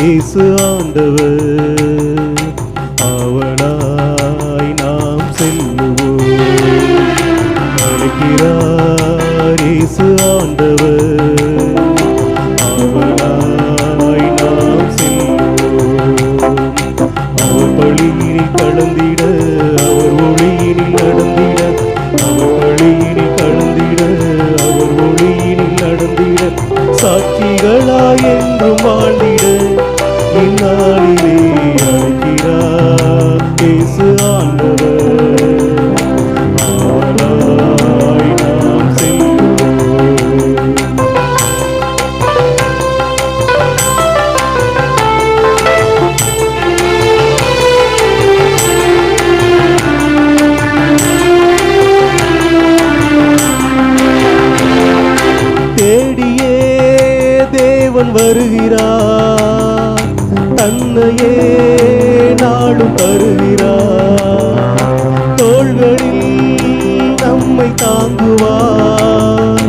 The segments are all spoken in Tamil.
இயேசு ஆண்டவர், அவனாய் நாம் செல்லுவோம். அழைக்கிறார் இயேசு ஆண்டவர், அவனாய் நாம் செல்லுவோம். அவர் பழியினில் கடந்திட, அவர் ஒளியினில் நடந்திட, அவர் பழியினில் கடந்திட, அவர் ஒளியினில் நடந்திட, சாட்சிகளாய் என்றும் வாழ்ந்திட இந்நாளிலே அழைக்கிறார் இயேசு ஆண்டவர், அவனாய் நாம் செல்லுவோம். தேடியே தேவன் வருகிறார், தன்னையே நாடும் தருகிறார். தோள்களில் நம்மை தாங்குவார்,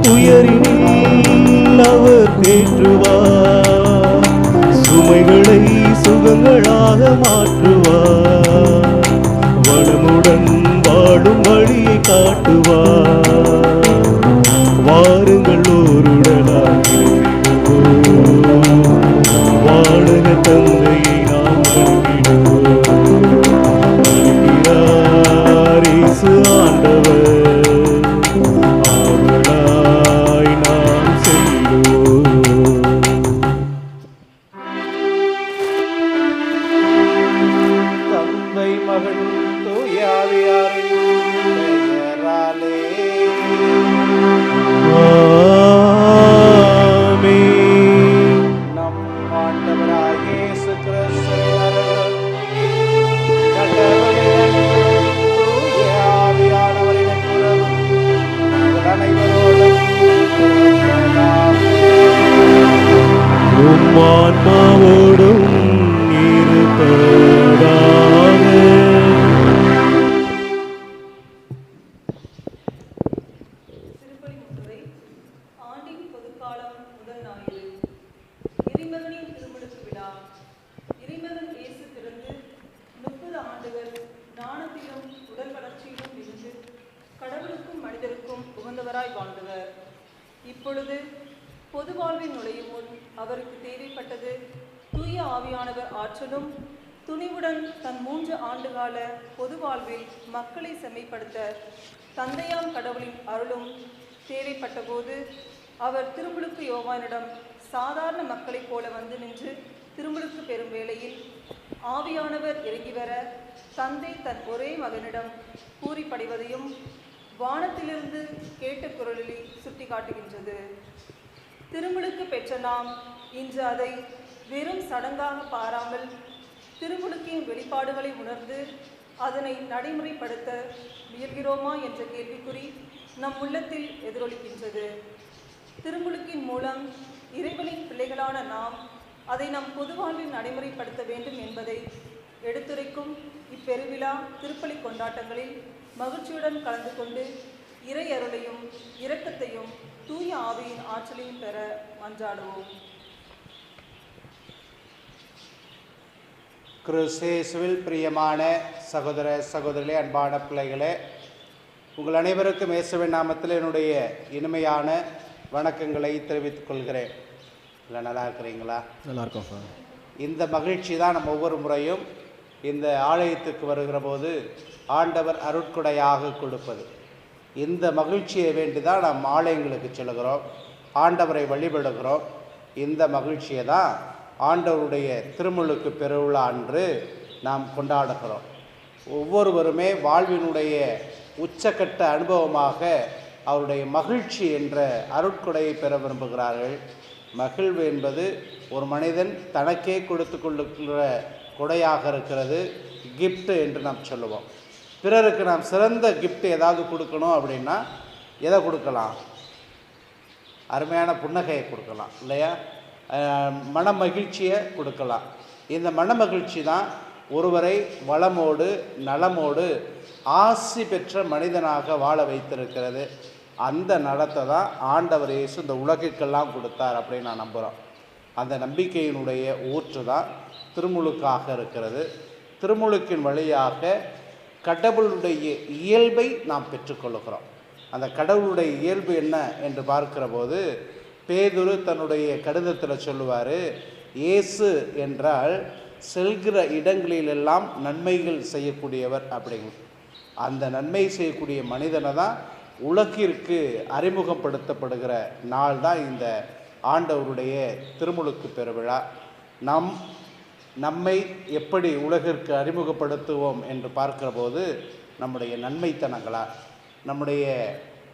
துயரினில் அவர் தேற்றுவார். சுமைகளை சுகங்களாக மாற்றுவார், வளமுடன் வாழும் வழியை காட்டுவார். வாருங்கள் ஓருடலாக வாழக தந்தையை நாம் வணங்கிடுவோம். அழைக்கிறார் இயேசு ஆண்டவர், அவனாய் நாம் செல்லுவோம். தந்தை மகன் தூய ஆவியாரின் பெயராலே நம் ஆண்டவராகிய இயேசு கிறிஸ்துவின் அருளும் கடவுளின் அன்பும் தூய ஆவியானவரின் உறவும் உங்கள் அனைவரோடும் இருப்பதாக. உம் ஆன்மாவோடும் இருப்பதாக. இப்பொழுது பொது வாழ்வில் நுழையும் முன் அவருக்கு தேவைப்பட்டது தூய ஆவியானவர் ஆற்றலும் துணிவுடன் தன் 3 ஆண்டுகால பொது வாழ்வில் மக்களை செம்மைப்படுத்த தந்தையாம் கடவுளின் அருளும் தேவைப்பட்ட போது அவர் திருமுழுக்கு யோவானிடம் சாதாரண மக்களைப் போல வந்து நின்று திருமுழுக்கு பெறும் வேளையில் ஆவியானவர் இறங்கி வர தந்தை தன் ஒரே மகனிடம் கூறிப்படைவதையும் வானத்திலிருந்து கேட்ட குரலில் சுட்டி காட்டுகின்றது. திருமுழுக்கு பெற்ற நாம் இன்று அதை வெறும் சடங்காக பாராமல் திருமுழுக்கின் வெளிப்பாடுகளை உணர்ந்து அதனை நடைமுறைப்படுத்த முயல்கிறோமா என்ற கேள்விக்குறி நம் உள்ளத்தில் எதிரொலிக்கின்றது. திருமுழுக்கின் மூலம் இறைவனின் பிள்ளைகளான நாம் அதை நம் பொது வாழ்வில் நடைமுறைப்படுத்த வேண்டும் என்பதை எடுத்துரைக்கும் இப்பெருவிழா திருப்பலி கொண்டாட்டங்களில் மகிழ்ச்சியுடன் கலந்து கொண்டு இறை அருளையும் இரக்கத்தையும் தூய ஆவியின் ஆற்றலையும் பெற மன்றாடுவோம். கிறிஸ்தேசுவில் பிரியமான சகோதர சகோதரிகளே, அன்பான பிள்ளைகளே, உங்கள் அனைவருக்கும் இயேசுவின் நாமத்தில் என்னுடைய இனிமையான வணக்கங்களை தெரிவித்துக் கொள்கிறேன். இல்லை, நல்லா இருக்கிறீங்களா? நல்லா இருக்கோம் சார். இந்த மகிழ்ச்சி தான் நம்ம ஒவ்வொரு முறையும் இந்த ஆலயத்துக்கு வருகிற போது ஆண்டவர் அருட்கொடையாக கொடுப்பது. இந்த மகிழ்ச்சியை வேண்டி தான் நாம் ஆலயங்களுக்கு செல்கிறோம், ஆண்டவரை வழிபடுகிறோம். இந்த மகிழ்ச்சியை தான் ஆண்டவருடைய திருமுழுக்கு பெருவிழா அன்று நாம் கொண்டாடுகிறோம். ஒவ்வொருவருமே வாழ்வினுடைய உச்சக்கட்ட அனுபவமாக அவருடைய மகிழ்ச்சி என்ற அருட்கொடையை பெற விரும்புகிறார்கள். மகிழ்வு என்பது ஒரு மனிதன் தனக்கே கொடுத்து கொள்ளுகிற கொடையாக இருக்கிறது, கிஃப்ட் என்று நாம் சொல்லுவோம். பிறருக்கு நாம் சிறந்த கிஃப்ட் ஏதாவது கொடுக்கணும் அப்படின்னா எதை கொடுக்கலாம்? அருமையான புன்னகையை கொடுக்கலாம் இல்லையா? மன மகிழ்ச்சியை கொடுக்கலாம். இந்த மன மகிழ்ச்சி தான் ஒருவரை வளமோடு நலமோடு ஆசி பெற்ற மனிதனாக வாழ வைத்திருக்கிறது. அந்த நலத்தை தான் ஆண்டவர் இயேசு இந்த உலகிற்கெல்லாம் கொடுத்தார் அப்படின்னு நான் நம்புகிறோம். அந்த நம்பிக்கையினுடைய ஊற்று தான் திருமுழுக்காக இருக்கிறது. திருமுழுக்கின் வழியாக கடவுளுடைய இயல்பை நாம் பெற்றுக்கொள்கிறோம். அந்த கடவுளுடைய இயல்பு என்ன என்று பார்க்கிற போது பேதுரு தன்னுடைய கடிதத்தில் சொல்லுவார், இயேசு என்றால் செல்கிற இடங்களிலெல்லாம் நன்மைகள் செய்யக்கூடியவர் அப்படிங்க. அந்த நன்மை செய்யக்கூடிய மனிதனை தான் உலகிற்கு அறிமுகப்படுத்தப்படுகிற நாள் தான் இந்த ஆண்டவருடைய திருமுழுக்கு பெருவிழா. நம்மை எப்படி உலகிற்கு அறிமுகப்படுத்துவோம் என்று பார்க்கிற போது நம்முடைய நன்மைத்தனங்களால்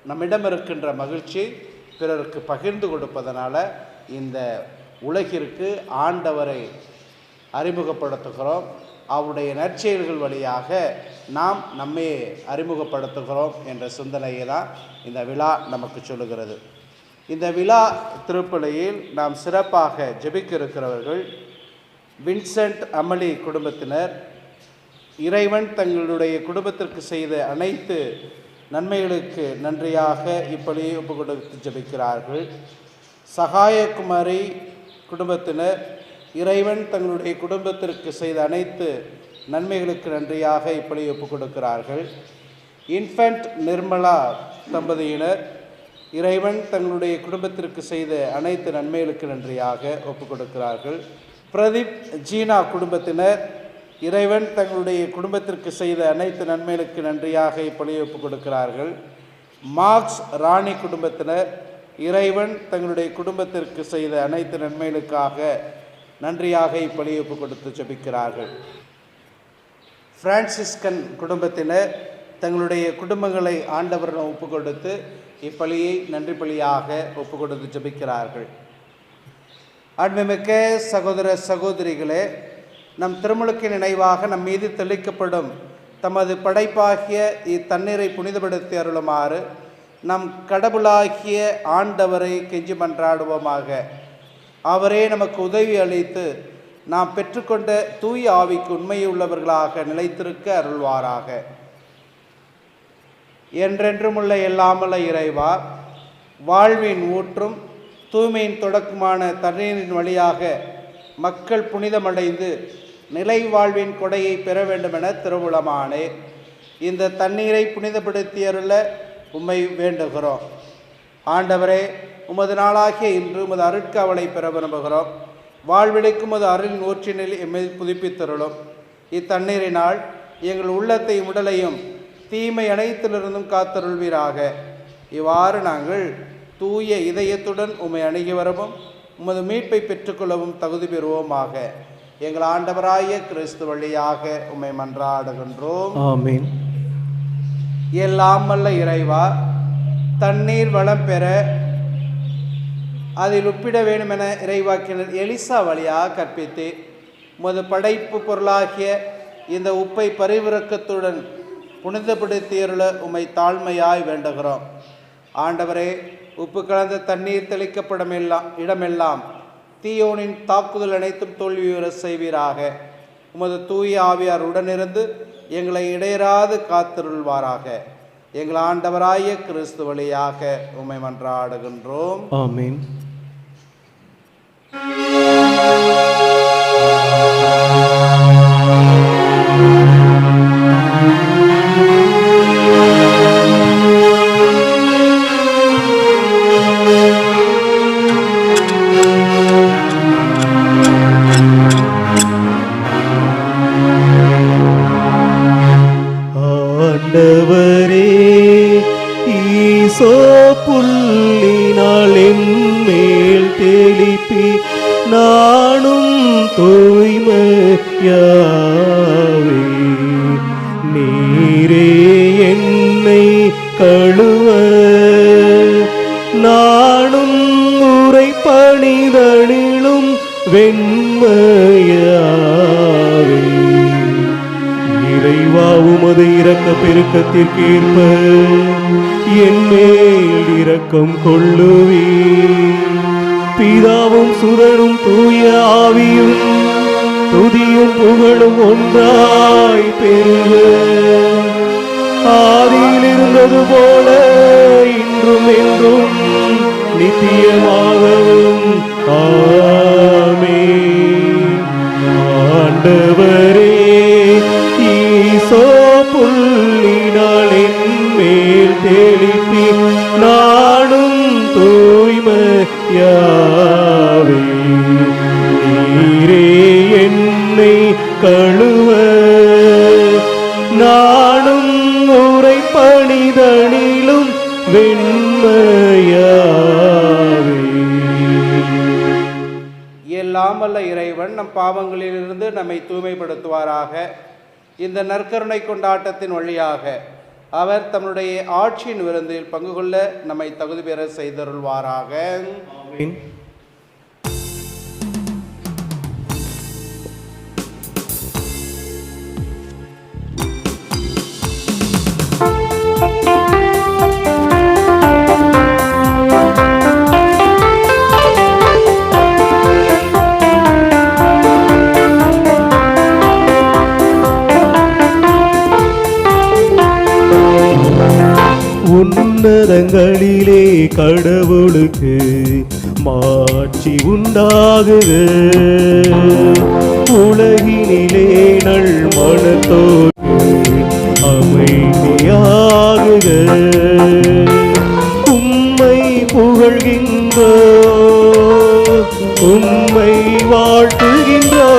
நம்மிடம் இருக்கின்ற மகிழ்ச்சி பிறருக்கு பகிர்ந்து கொடுப்பதனால இந்த உலகிற்கு ஆண்டவரை அறிமுகப்படுத்துகிறோம். அவருடைய நற்செயல்கள் வழியாக நாம் நம்மை அறிமுகப்படுத்துகிறோம் என்ற சிந்தனையை தான் இந்த விழா நமக்கு சொல்லுகிறது. இந்த விழா திருப்பலியில் நாம் சிறப்பாக ஜெபிக்க இருக்கிறவர்கள் வின்சென்ட் அமளி குடும்பத்தினர். இறைவன் தங்களுடைய குடும்பத்திற்கு செய்த அனைத்து நன்மைகளுக்கு நன்றியாக இப்பலியை ஒப்பு கொடுத்து ஜெபிக்கிறார்கள். சகாயகுமாரி குடும்பத்தினர் இறைவன் தங்களுடைய குடும்பத்திற்கு செய்த அனைத்து நன்மைகளுக்கு நன்றியாக இப்பலியை ஒப்பு கொடுக்கிறார்கள். இன்ஃபென்ட் நிர்மலா தம்பதியினர் இறைவன் தங்களுடைய குடும்பத்திற்கு செய்த அனைத்து நன்மைகளுக்கு நன்றியாக ஒப்பு கொடுக்கிறார்கள். பிரதீப் ஜீனா குடும்பத்தினர் இறைவன் தங்களுடைய குடும்பத்திற்கு செய்த அனைத்து நன்மைகளுக்கு நன்றியாக இப்பலியை ஒப்பு கொடுக்கிறார்கள். மார்க்ஸ் ராணி குடும்பத்தினர் இறைவன் தங்களுடைய குடும்பத்திற்கு செய்த அனைத்து நன்மைகளுக்காக நன்றியாக இப்பலியை ஒப்பு கொடுத்து ஜெபிக்கிறார்கள். பிரான்சிஸ்கன் குடும்பத்தினர் தங்களுடைய குடும்பங்களை ஆண்டவரிடம் ஒப்பு கொடுத்து இப்பலியை நன்றி பலியாக ஒப்பு கொடுத்து ஜெபிக்கிறார்கள். அன்புமிக்க சகோதர சகோதரிகளே, நம் திருமுழுக்கு நினைவாக நம் மீது தெளிக்கப்படும் தமது படைப்பாகிய இத்தண்ணீரை புனிதப்படுத்தி அருளுமாறு நம் கடவுளாகிய ஆண்டவரை கெஞ்சி மன்றாடுவோமாக. அவரே நமக்கு உதவி அளித்து நாம் பெற்றுக்கொண்ட தூய ஆவிக்கு உண்மையுள்ளவர்களாக நிலைத்திருக்க அருள்வாராக. என்றென்றுமுள்ள எல்லாமல்ல இறைவா, வாழ்வின் ஊற்றும் தூய்மையின் தொடக்கமான தண்ணீரின் வழியாக மக்கள் புனிதமடைந்து நிலை வாழ்வின் கொடையை பெற வேண்டுமென திருவுளமானே. இந்த தண்ணீரை புனிதப்படுத்தியருள உம்மை வேண்டுகிறோம். ஆண்டவரே, உமது நாளாகிய இன்று உமது அருட்காவலை பெற விரும்புகிறோம். வாழ்விலைக்கும் உமது அருளின் ஊற்றினில் எம்மை புதுப்பித்தருளும். இத்தண்ணீரினால் எங்கள் உள்ளத்தையும் உடலையும் தீமை அனைத்திலிருந்தும் காத்தருள்வீராக. இவ்வாறு நாங்கள் தூய இதயத்துடன் உம்மை அணுகி வரவும் உமது மீட்பை பெற்றுக்கொள்ளவும் தகுதி பெறுவோமாக. எங்கள் ஆண்டவராய கிறிஸ்து வழியாக உம்மை மன்றாடுகின்றோம். ஆமென். எல்லாம் வல்ல இறைவா, தண்ணீர் வளம் பெற அதில் உப்பிட வேண்டுமென இறைவாக்கினர் எலிசா வழியாக கற்பித்து உமது படைப்பு பொருளாகிய இந்த உப்பை பரிவிரக்கத்துடன் புனிதப்படுத்தியருள உம்மை தாழ்மையாய் வேண்டுகிறோம். ஆண்டவரே, உப்பு கலந்த தண்ணீர் தெளிக்கப்படும் இடமெல்லாம் தீயோனின் தாக்குதல் அனைத்தும் தோல்வியுற செய்வீராக. உமது தூய ஆவியார் உடனிருந்து எங்களை இடையராது காத்திருள்வாராக. எங்கள் ஆண்டவராய கிறிஸ்து வழியாக உம்மை மன்றாடுகின்றோம். ஆமென். ஆண்டவரே, ஈசோ புள்ளினால் என் மேல் தெளிப்பி நானும் தூய்மையாவே. நீரே என்னை கழுவ வெண்மையாவே. இறைவா உமது இரக்க பெருக்கத்திற்கேற்ப என் மேல் இரக்கம் கொள்ளுவே. பிதாவும் சுதனும் தூய ஆவியும் துதியும் புகழும் ஒன்றாய் பெருக, ஆதியில் இருந்தது போல இன்றும் என்றும் நித்தியமாகவும் ஆமென். ஆண்டவரே, ஈசோ புள்ளினால் என் மேல் தெளிப்பி நாடும் தூய்மையாவே. நீரே என்னை கழுவ நானும் உரை பணிதனிலும் வெண்மையாவே. எல்லாம் வல்ல இறைவன் நம் பாவங்களிலிருந்து நம்மை தூய்மைப்படுத்துவாராக. இந்த நற்கருணை கொண்டாட்டத்தின் வழியாக அவர் தம்முடைய ஆட்சியின் விருந்தில் பங்கு கொள்ள நம்மை தகுதி பெற செய்தருள்வாராக. ஆமென். உன்னதங்களிலே கடவுளுக்கு மாட்சி உண்டாகுக. உலகினிலே நல் மனத்தோடு அமைதியாகுக. உம்மை புகழ்கின்றோ, உம்மை வாழ்த்துகின்றோ,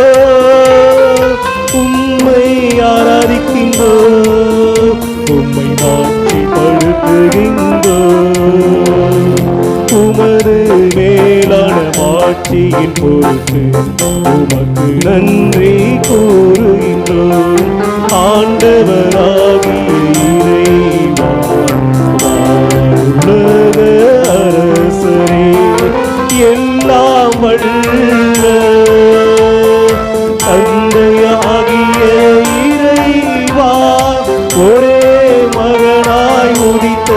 உம்மை ஆராதிக்கின்றோ, உம்மை மாட்சிப்படுத்துகின்றோ. உமது மேலான மாட்சியின் பொருட்டு உமக்கு நன்றி கூறுகின்றோம். ஆண்டவராகிய இறைவா, வானுலக அரசரே, எல்லாம் வல்ல தந்தையாகிய இறைவா, ஒரே மகனாய் உதித்த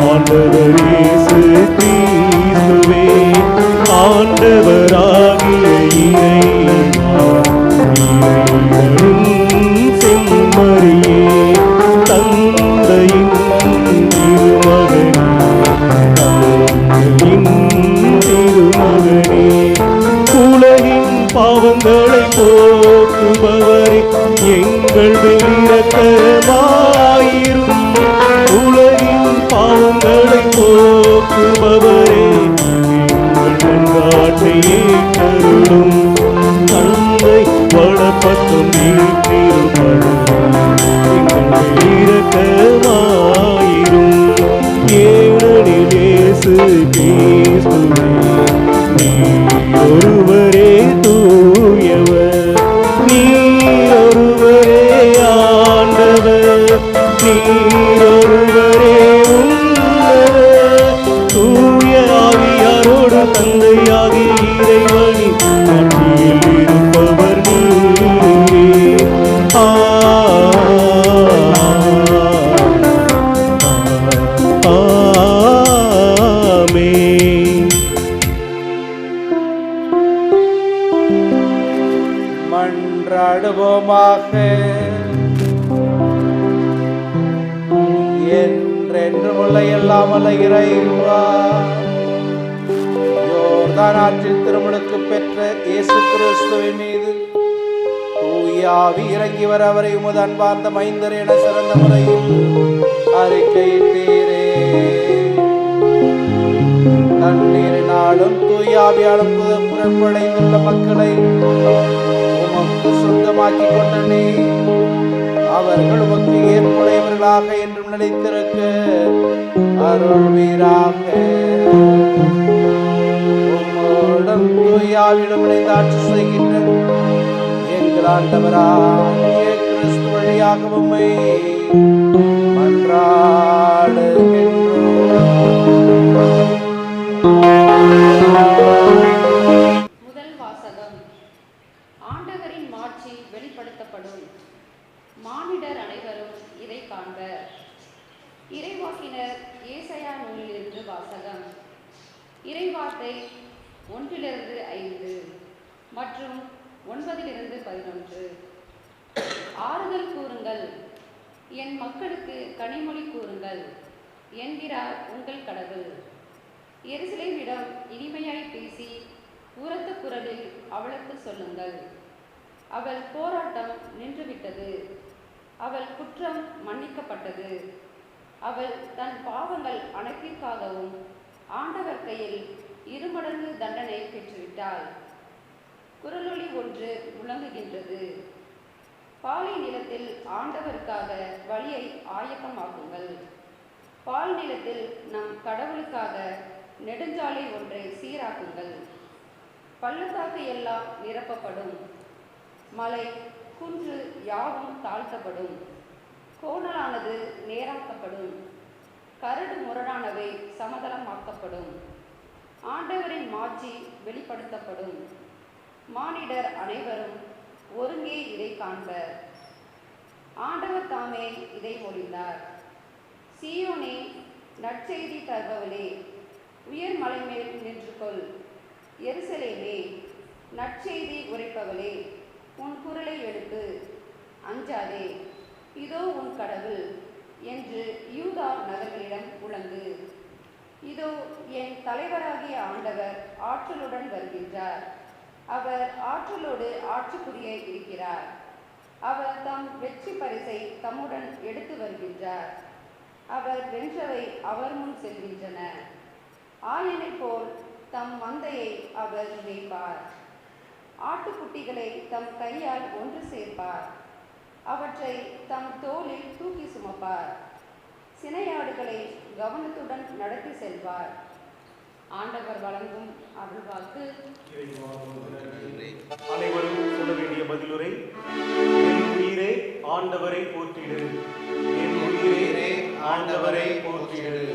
ஆண்டவர் இயேசு கிறிஸ்துவே, ஆண்டவராகிய இறைவா, இறைவனின் செம்மறியே, தந்தையின் திருமகனே, தந்தையின் திருமகனே, உலகின் பாவங்களை போக்குபவரே, எங்கள் இரக்கமாயிரும். உலகின் பாவங்களை போக்குபவரே, எங்கள் மன்றாட்டையே கருளும். தந்தை வடப்பக்கம் எங்கள் இரக்கமாயிரும். ஏனெனில் இயேசு கிறிஸ்துவே, நீர் ஒருவரே தூயவர், நீர் ஒருவரே ஆண்டவர், நீர் ஒருவரே உன்னதர். தூய ஆவியாரோடு தந்தையாகி இறைவனின் ஆட்சியில் இருப்பவர் நீரே. ஆமென். மன்றாடுவோமாக. என்றென்றுமுள்ள எல்லாம் வல்ல இறைவா, யோர்தான் ஆற்றில் திருமுழுக்கு பெற்ற இயேசு கிறிஸ்துவின் மீது தூய ஆவி இறங்கி வர அவரை உமது அன்பார்ந்த மைந்தர் என சிறந்த முறையில் அறிக்கையிட்டீரே. தண்ணீரினாலும் தூய ஆவியாலும் புறப்படைந்துள்ள மக்களை உமக்கு சொந்தமாக்கி கொண்ட நீர் அவர்கள் உமக்கு ஏற்புடையவர்களாக என்றும் நிலைத்திருக்க அருள்வீராக. உம்முடன் தூய ஆவியிடம் இணைந்து ஆட்சி செய்கின்ற எங்கள் ஆண்டவராகிய கிறிஸ்து வழியாக உம்மை மன்றாடுகின்றோம். புனிதர் ஏசாயா நூலிலிருந்து வாசகம். இறைவார்த்தை 1-5 மற்றும் 9-11. ஆறுதல் கூறுங்கள், என் மக்களுக்கு கனிமொழி கூறுங்கள் என்கிறார் உங்கள் கடவுள். எருசலேமிடம் இனிமையாய் பேசி உரத்த குரலில் அவளுக்கு சொல்லுங்கள். அவள் போராட்டம் நின்றுவிட்டது, அவள் குற்றம் மன்னிக்கப்பட்டது. அவள் தன் பாவங்கள் அனைத்திற்காகவும் ஆண்டவர் கையில் 2 மடங்கு தண்டனை பெற்றுவிட்டாள். குரலொலி ஒன்று முழங்குகின்றது. பாலை நிலத்தில் ஆண்டவருக்காக வழியை ஆயத்தமாக்குங்கள். பால் நிலத்தில் நம் கடவுளுக்காக நெடுஞ்சாலை ஒன்றை சீராக்குங்கள். பள்ளத்தாக்கு எல்லாம் நிரப்பப்படும், மலை குன்று யாவும் தாழ்த்தப்படும், கோணலானது நேராக்கப்படும், கரடு முரடானவை சமதளமாக்கப்படும். ஆண்டவரின் மாட்சி வெளிப்படுத்தப்படும். மானிடர் அனைவரும் ஒருங்கே இதை காண்பர். ஆண்டவர் தாமே இதை மொழிந்தார். சீயோனே, நற்செய்தி தருபவளே, உயர் மலை மேல் நின்று கொள். எருசலேமே, நற்செய்தி உரைப்பவளே, உன் குரலை எடுத்து அஞ்சாதே, இதோ உன் கடவுள் என்று யூதா நகர்களிடம் முழங்கு. இதோ என் தலைவராகிய ஆண்டவர் ஆற்றலுடன் வருகின்றார். அவர் ஆற்றலோடு ஆட்சி புரிய இருக்கிறார். அவர் தம் வெற்றி பரிசை தம்முடன் எடுத்து வருகின்றார். அவர் வென்றவை அவர் முன் செல்கின்றன. ஆயனை போல் தம் மந்தையை அவர் மேய்ப்பார். ஆட்டுக்குட்டிகளை தம் கையால் ஒன்று சேர்ப்பார். அவற்றை தம் தோளில் தூக்கி சுமப்பார். சினையாடுகளை கவனத்துடன் நடத்தி செல்வார். ஆண்டவர் வழங்கும் அருள்வாக்கு. அனைவரும் சொல்ல வேண்டிய பதிலுரை. என் உயிரே ஆண்டவரை போற்றிடு, என் உயிரே ஆண்டவரை போற்றிடு.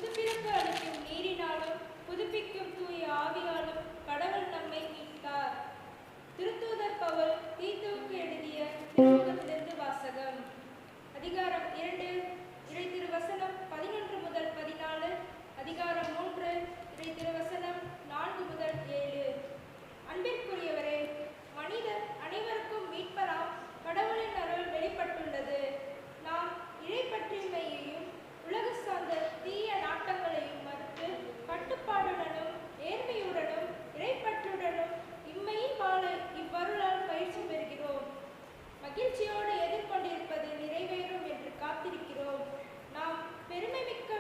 புதுப்பிறப்பு அளிக்கும் நீரினாலும் புதுப்பிக்கும் தூய ஆவியாலும் கடவுள் நம்மை மீட்டார். திருத்தூதர் பவுல் தீத்துவுக்கு எழுதிய திருமுகத்திலிருந்து வாசகம். அதிகாரம் 2 இறை திருவசனம் 11 முதல் 14, அதிகாரம் 3 இறை திருவசனம் 4 முதல் 7. அன்பிற்குரியவரே, மனிதர் அனைவருக்கும் மீட்பராம் கடவுளின் அருள் வெளிப்பட்டுள்ளது. நாம் இறைப்பற்றின்மையையும் உலக சார்ந்த தீய நாட்டங்களையும் மறுத்து கட்டுப்பாடுடனும் நேர்மையுடனும் இறைப்பற்றுடனும் இம்மையின் வாழ இவ்வருளால் பயிற்சி பெறுகிறோம். மகிழ்ச்சியோடு எதிர்கொண்டிருப்பது நிறைவேறும் என்று காத்திருக்கிறோம். நாம் பெருமை மிக்க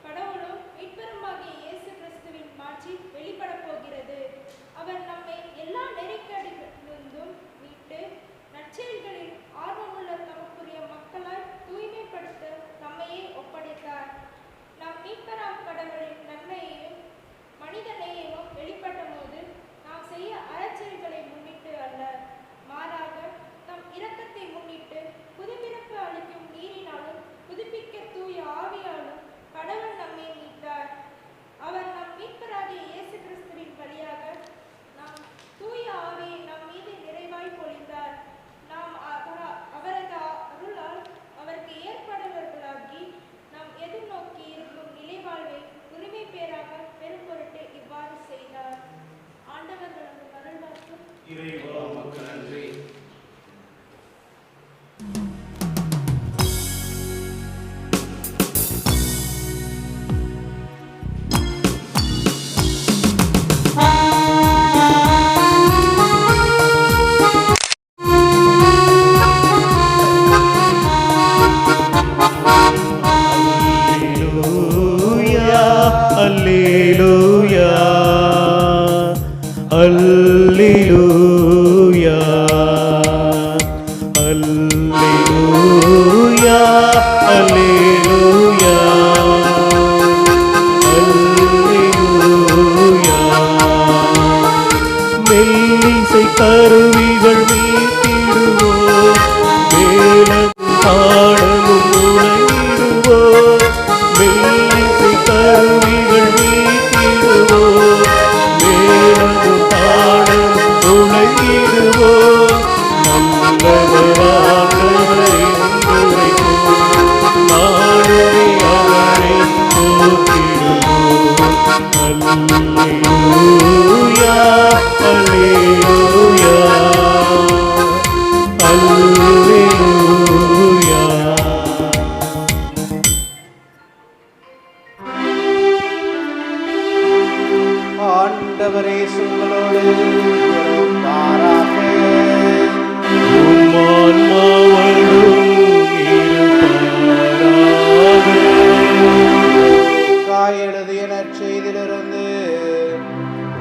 கடவுளும் மீட்பருமாகிய இயேசு கிறிஸ்துவின் மாட்சி வெளிப்பட போகிறது. அவர் நம்மை எல்லா நெருக்கடிகளிலிருந்தும் மீட்டு நற்செயல்களில் ஆர்வமுள்ள தமக்குரிய மக்களால் தூய்மைப்படுத்த நம்மையே ஒப்படைத்தார். நம் மீட்பராம் கடவுளின் நன்மையையும் மனித நேயமும் வெளிப்பட்ட போது நாம் செய்ய அறச்செயல்களை முன்னிட்டு அல்ல, மாறாக தம் இரக்கத்தை முன்னிட்டு புதுப்பிறப்பு அளிக்கும் நீரினாலும் புதுப்பிக்க தூய ஆவியாலும் கடவுள் நம்மை மீட்டார். அவர் நம் மீட்பராகிய இயேசு கிறிஸ்துவின் வழியாக நாம் தூய ஆவியை நம் மீது நிறைவாய் பொழிந்தார். நாம் அவரது அருளால் அவருக்கு ஏற்படுவர்களாகி நாம் எதிர்நோக்கி இருக்கும் நிலைவாழ்வை உரிமை பேராக பெரும் பொருட்டு இவ்வாறு செய்தார். ஆண்டவர் நமது அருள்வாக்கு. இறைவா உமக்கு நன்றி. Alleluia, Alleluia, Alleluia, Alleluia, Alleluia. மெல்லிசை கருவிகள் மீட்டிடுவோம், மேளம் பாடலும் முழங்கிடுவோம். மெல்லிசை கருவிகள் மீட்டிடுவோம், மேளம் பாடலும் முழங்கிடுவோம். நல்லவரானவரை உரைப்போம், நாடுவே அவரை போற்றிடுவோம். அல்லேலூயா, அல்லேலூயா, அல்லேலூயா. ஆண்டவரே உங்களோடு இருப்பாராக. உம் ஆன்மாவோடும் இருப்பாராக. காய் எழுதிய நற்செய்தியிலிருந்து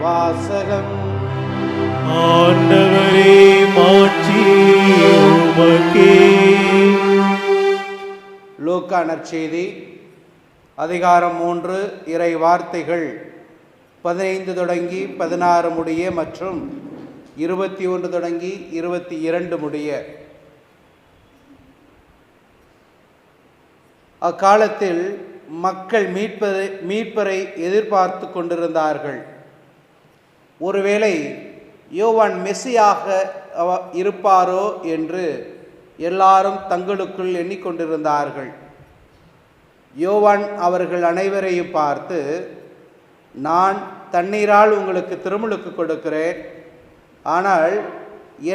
வாசகம். ஆண்டவரே மாட்சி உமக்கே. லூக்கா நற்செய்தி அதிகாரம் 3 இறை வார்த்தைகள் 15 தொடங்கி 16 முடிய மற்றும் 21 தொடங்கி 22 முடிய. அக்காலத்தில் மக்கள் மீட்பரை எதிர்பார்த்து கொண்டிருந்தார்கள். ஒருவேளை யோவான் மெசியாக இருப்பாரோ என்று எல்லாரும் தங்களுக்குள் எண்ணிக்கொண்டிருந்தார்கள். யோவான் அவர்கள் அனைவரையும் பார்த்து, நான் தண்ணீரால் உங்களுக்கு திருமுழுக்கு கொடுக்கிறேன், ஆனால்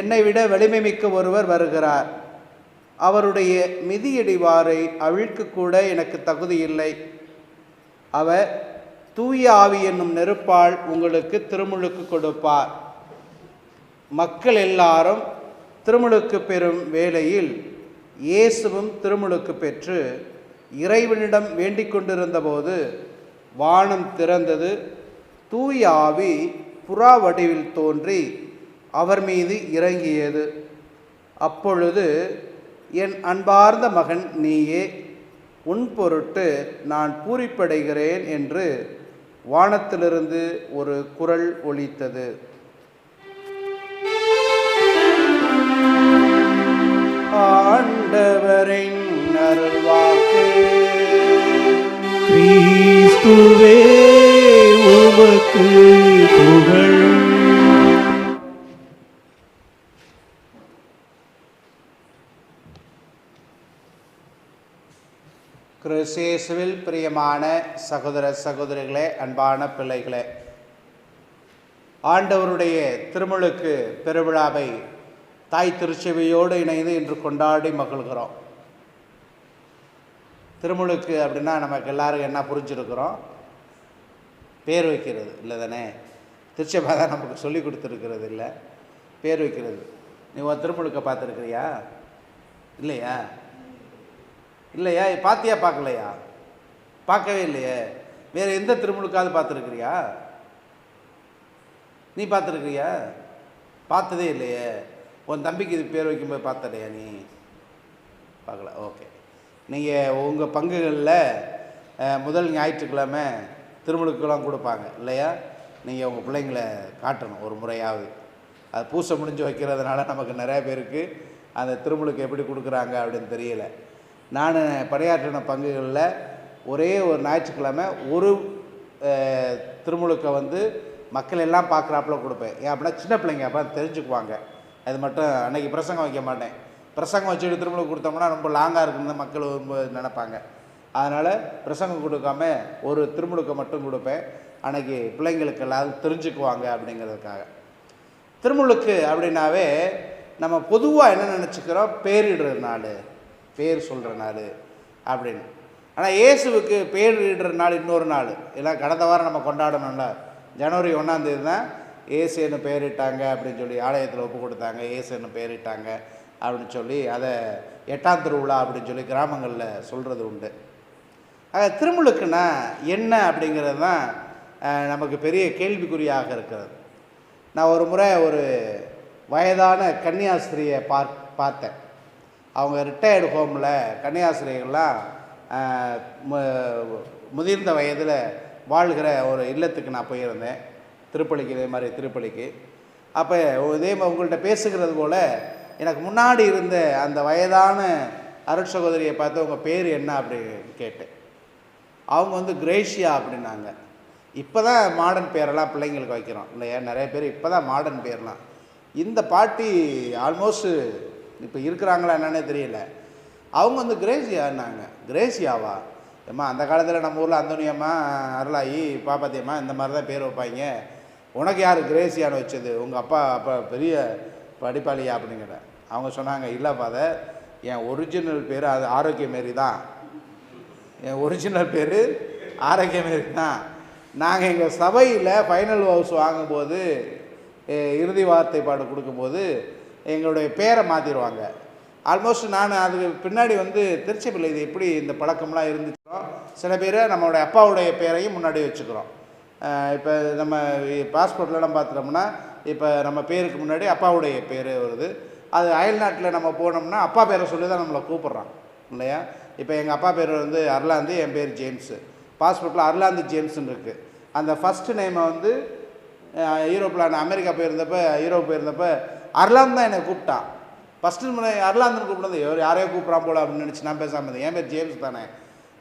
என்னை விட வலிமை மிக்க ஒருவர் வருகிறார். அவருடைய மிதியடிவாரை அவிழ்க்கக்கூட எனக்கு தகுதியில்லை. அவர் தூய ஆவி என்னும் நெருப்பால் உங்களுக்கு திருமுழுக்கு கொடுப்பார். மக்கள் எல்லாரும் திருமுழுக்கு பெறும் வேளையில் இயேசுவும் திருமுழுக்கு பெற்று இறைவனிடம் வேண்டிக் கொண்டிருந்தபோது வானம் திறந்தது. தூய ஆவி புறா வடிவில் தோன்றி அவர் மீது இறங்கியது. அப்பொழுது, என் அன்பார்ந்த மகன் நீயே, உன் பொருட்டு நான் பூரிப்படைகிறேன் என்று வானத்திலிருந்து ஒரு குரல் ஒலித்தது. ஆண்டவரின் அருள்வாக்கு. கிறிஸ்துவே உமக்கு புகழ். கிறிஸ்தேசுவில் பிரியமான சகோதர சகோதரிகளே, அன்பான பிள்ளைகளே, ஆண்டவருடைய திருமுழுக்கு பெருவிழாவை தாய் திருச்சபையோடு இணைந்து இன்று கொண்டாடி மகிழ்கிறோம். திருமுழுக்கு அப்படின்னா நமக்கு எல்லாரும் என்ன புரிஞ்சுருக்கிறோம்? பேர் வைக்கிறது இல்லை தானே? திருச்சபை தான் நமக்கு சொல்லி கொடுத்துருக்கிறது இல்லை, பேர் வைக்கிறது. நீ உன் திருமுழுக்கை பார்த்துருக்கிறியா? இல்லையா? இல்லையா? பார்த்தியா? பார்க்கலையா? பார்க்கவே இல்லையே. வேறு எந்த திருமுழுக்காவது பார்த்துருக்கிறியா? நீ பார்த்துருக்கிறியா? பார்த்ததே இல்லையே. உன் தம்பிக்கு இது பேர் வைக்கும்போது பார்த்தலையா? நீ பார்க்கல. ஓகே. நீங்கள் உங்கள் பங்குகளில் முதல் ஞாயிற்றுக்கிழமை திருமுழுக்கெல்லாம் கொடுப்பாங்க இல்லையா? நீங்கள் உங்கள் பிள்ளைங்களை காட்டணும் ஒரு முறையாவது. அது பூசை முடிஞ்சு வைக்கிறதுனால நமக்கு நிறைய பேருக்கு அந்த திருமுழுக்கு எப்படி கொடுக்குறாங்க அப்படின்னு தெரியல. நான் பணியாற்றின பங்குகளில் ஒரே ஒரு ஞாயிற்றுக்கிழமை ஒரு திருமுழுக்கை வந்து மக்கள் எல்லாம் பார்க்குறாப்புல கொடுப்பேன். ஏன் அப்படின்னா சின்ன பிள்ளைங்க அப்போ தெரிஞ்சுக்குவாங்க. அது மட்டும் அன்றைக்கி பிரசங்கம் வைக்க மாட்டேன். பிரசங்கம் வச்சுட்டு திருமுழுக்கு கொடுத்தோம்னா ரொம்ப லாங்காக இருக்குன்னு மக்கள் நினைப்பாங்க. அதனால் பிரசங்கம் கொடுக்காம ஒரு திருமுழுக்கை மட்டும் கொடுப்பேன். அன்றைக்கி பிள்ளைங்களுக்கு எல்லாரும் தெரிஞ்சுக்குவாங்க அப்படிங்கிறதுக்காக. திருமுழுக்கு அப்படின்னாவே நம்ம பொதுவாக என்ன நினச்சிக்கிறோம்? பேரிடுற நாள், பேர் சொல்கிற நாள் அப்படின்னு. ஆனால் இயேசுவுக்கு பேரிடுற நாள் இன்னொரு நாள். எல்லாம் கடந்த வாரம் நம்ம கொண்டாடணும்ல, ஜனவரி 1 தான் இயேசுன்னு பேரிட்டாங்க அப்படின்னு சொல்லி ஆலயத்தில் ஒப்பு கொடுத்தாங்க. இயேசுன்னு பேரிட்டாங்க அப்படின்னு சொல்லி அதை 8ஆம் திருவிழா அப்படின்னு சொல்லி கிராமங்களில் சொல்கிறது உண்டு. திருமுழுக்குன்னா என்ன அப்படிங்கிறது தான் நமக்கு பெரிய கேள்விக்குறியாக இருக்கிறது. நான் ஒரு முறை ஒரு வயதான கன்னியாஸ்திரியை பார்த்தேன். அவங்க ரிட்டையர்டு ஹோமில் கன்னியாஸ்திரிகள்லாம் முதிர்ந்த வயதில் வாழ்கிற ஒரு இல்லத்துக்கு நான் போயிருந்தேன். திருப்பலிக்கு, இதே மாதிரி திருப்பலிக்கு. அப்போ இதே உங்கள்கிட்ட பேசுகிறது போல் எனக்கு முன்னாடி இருந்த அந்த வயதான அருட்சகோதரியை பார்த்து உங்கள் பேர் என்ன அப்படின்னு கேட்டேன். அவங்க வந்து கிரேஷியா அப்படின்னாங்க. இப்போ தான் மாடர்ன் பேரெல்லாம் பிள்ளைங்களுக்கு வைக்கிறோம் இல்லையா? நிறைய பேர் இப்போ தான் மாடர்ன் பேர்லாம். இந்த பாட்டி ஆல்மோஸ்ட்டு இப்போ இருக்கிறாங்களா என்னன்னே தெரியல. அவங்க வந்து கிரேசியான்னாங்க. கிரேசியாவா? ஏம்மா அந்த காலத்தில் நம்ம ஊரில் அந்தோனியம்மா, அருளாயி, பாப்பாத்தியம்மா இந்த மாதிரி தான் பேர் வைப்பாங்க. உனக்கு யார் கிரேசியான்னு வச்சது? உங்கள் அப்பா பெரிய படிப்பாளியா அப்படிங்கிற. அவங்க சொன்னாங்க, இல்லை ஃபாதர், என் ஒரிஜினல் பேர் அது ஆரோக்கியமேரி தான். என் ஒரிஜினல் பேர் ஆரோக்கியமேரி தான். நாங்கள் எங்கள் சபையில் ஃபைனல் ஹவுஸ் வாங்கும்போது, இறுதி வார்த்தை பாடு கொடுக்கும்போது எங்களுடைய பேரை மாற்றிடுவாங்க. ஆல்மோஸ்ட் நான் அதுக்கு பின்னாடி வந்து திருச்சபையில் இது எப்படி இந்த பழக்கம்லாம் இருந்துச்சோ, சில பேர் நம்மளுடைய அப்பாவுடைய பேரையும் முன்னாடி வச்சுக்கிறோம். இப்போ நம்ம பாஸ்போர்ட்லலாம் பார்த்துட்டோம்னா இப்போ நம்ம பேருக்கு முன்னாடி அப்பாவுடைய பேர் வருது. அது அயல்நாட்டில் நம்ம போனோம்னா அப்பா பேரை சொல்லி தான் நம்மளை கூப்பிட்றான் இல்லையா? இப்போ எங்கள் அப்பா பேர் வந்து அர்லாந்து, என் பேர் ஜேம்ஸு. பாஸ்போர்ட்டில் அர்லாந்து ஜேம்ஸுன்னு இருக்குது. அந்த ஃபஸ்ட்டு நேமை வந்து யூரோப்பில் அமெரிக்கா போயிருந்தப்போ, யூரோப் போயிருந்தப்போ அர்லாந்து தான் என்னை கூப்பிட்டான். ஃபஸ்ட்டு முறை அர்லாந்துன்னு கூப்பிடுறது யாரையோ கூப்பிட்றான் போல அப்படின்னு நினச்சி நான் பேசாமல் இருந்தேன். என் பேர் ஜேம்ஸ் தானே.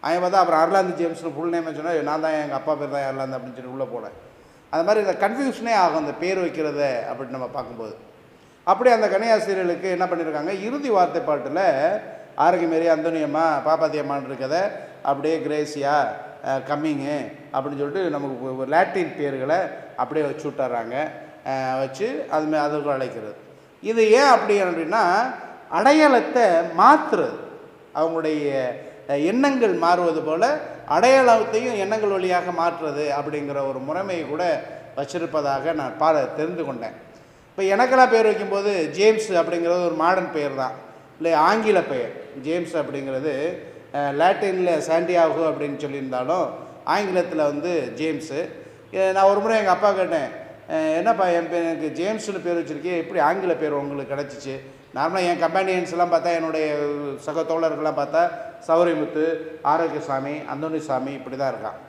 அவன் பார்த்தா அப்புறம் அர்லாந்து ஜேம்ஸ்னு ஃபுல் நேம் சொன்னால் நான் தான் எங்கள் அப்பா பேர் தான் அர்லாந்து அப்படின்னு சொல்லி உள்ளே போனேன். அது மாதிரி இந்த கன்ஃபியூஷனே ஆகும் அந்த பேர் வைக்கிறத அப்படின்னு நம்ம பார்க்கும்போது. அப்படி அந்த கன்னியாஸ்திரிகளுக்கு என்ன பண்ணியிருக்காங்க, இறுதி வார்த்தை பாட்டில் ஆரோக்கியமேரி, அந்தோனியம்மா, பாப்பாத்தியம்மான்னு இருக்கிறத அப்படியே கிரேசியா, கம்மிங்கு அப்படின்னு சொல்லிட்டு நமக்கு லாட்டின் பேர்களை அப்படியே வச்சு விட்டுறாங்க. வச்சு அதுக்கு அழைக்கிறது. இது ஏன் அப்படி அப்படின்னா அடையாளத்தை மாற்றுறது. அவங்களுடைய எண்ணங்கள் மாறுவது போல் அடையாளத்தையும் எண்ணங்கள் வழியாக மாற்றுறது அப்படிங்கிற ஒரு முறைமையை கூட வச்சிருப்பதாக நான் தெரிந்து கொண்டேன். இப்போ எனக்கெல்லாம் பேர் வைக்கும்போது ஜேம்ஸ் அப்படிங்கிறது ஒரு மாடர்ன் பெயர் தான், இல்லை ஆங்கில பெயர். ஜேம்ஸ் அப்படிங்கிறது லாட்டினில் சாண்டியாகோ அப்படின்னு சொல்லியிருந்தாலும் ஆங்கிலத்தில் வந்து ஜேம்ஸு. நான் ஒரு முறை எங்கள் அப்பா கேட்டேன், என்னப்பா என் பேர் எனக்கு ஜேம்ஸ்னு பேர் வச்சுருக்கேன், எப்படி ஆங்கில பேர் உங்களுக்கு கிடச்சிச்சு? நார்மலாக என் கம்பேனியன்ஸ் எல்லாம் பார்த்தா, என்னுடைய சக தோழர்கள்லாம் பார்த்தா சௌரிமுத்து, ஆரோக்கியசாமி, அந்தோனிசாமி இப்படி தான் இருக்கான்.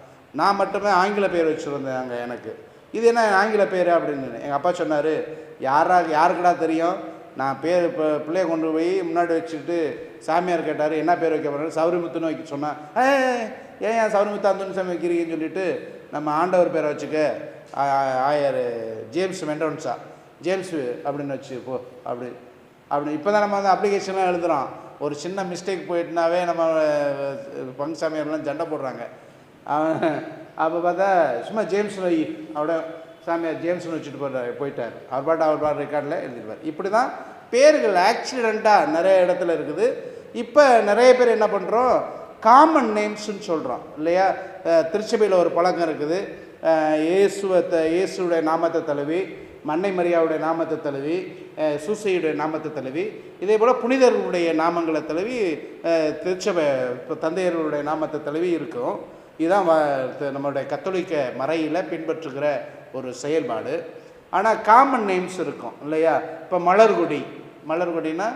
நான் மட்டுமே ஆங்கில பேர் வச்சுருந்தேங்க. எனக்கு இது என்ன ஆங்கில பேர் அப்படின்னு எங்கள் அப்பா சொன்னார், யாருக்கடா தெரியும், நான் பேர் இப்போ பிள்ளைய கொண்டு போய் முன்னாடி வச்சுக்கிட்டு சாமியார் கேட்டார் என்ன பேர் வைக்க போகிறாரு, சௌரிமுத்துன்னு வைக்க சொன்னேன். ஏன் சௌரமித்தா அந்தோனிசாமி வைக்கிறீங்கன்னு சொல்லிட்டு நம்ம ஆண்டவர் பேரை வச்சுக்க ஆயர் ஜேம்ஸ் மெண்டோன்ஸா ஜேம்ஸ் அப்படின்னு வச்சு போ அப்படி இப்போ தான் நம்ம வந்து அப்ளிகேஷன்லாம் எழுதுகிறோம். ஒரு சின்ன மிஸ்டேக் போயிட்டுனாவே நம்ம பங்குசாமியார்லாம் சண்டை போடுறாங்க. அப்போ பார்த்தா சும்மா ஜேம்ஸ் வை அவட சாமியார் ஜேம்ஸ்னு வச்சுட்டு போயிட்டார். அவர் பாட்டு ரெக்கார்டில் எழுதிடுவார். இப்படி தான் பேர்கள் ஆக்சிடெண்ட்டாக நிறைய இடத்துல இருக்குது. இப்போ நிறைய பேர் என்ன பண்ணுறோம், காமன் நேம்ஸ்ன்னு சொல்கிறோம் இல்லையா. திருச்சபையில் ஒரு பழக்கம் இருக்குது, இயேசுடைய நாமத்தை தழுவி, மன்னை மரியாவுடைய நாமத்தை தழுவி, சூசையுடைய நாமத்தை தழுவி, இதே போல் புனிதர்களுடைய நாமங்களை தழுவி திருச்சபை தந்தையர்களுடைய நாமத்தை தழுவி இருக்கும். இதுதான் நம்மளுடைய கத்தோலிக்க மறையில் பின்பற்றுகிற ஒரு செயல்பாடு. ஆனால் காமன் நேம்ஸ் இருக்கும் இல்லையா. இப்போ மலர்கொடினா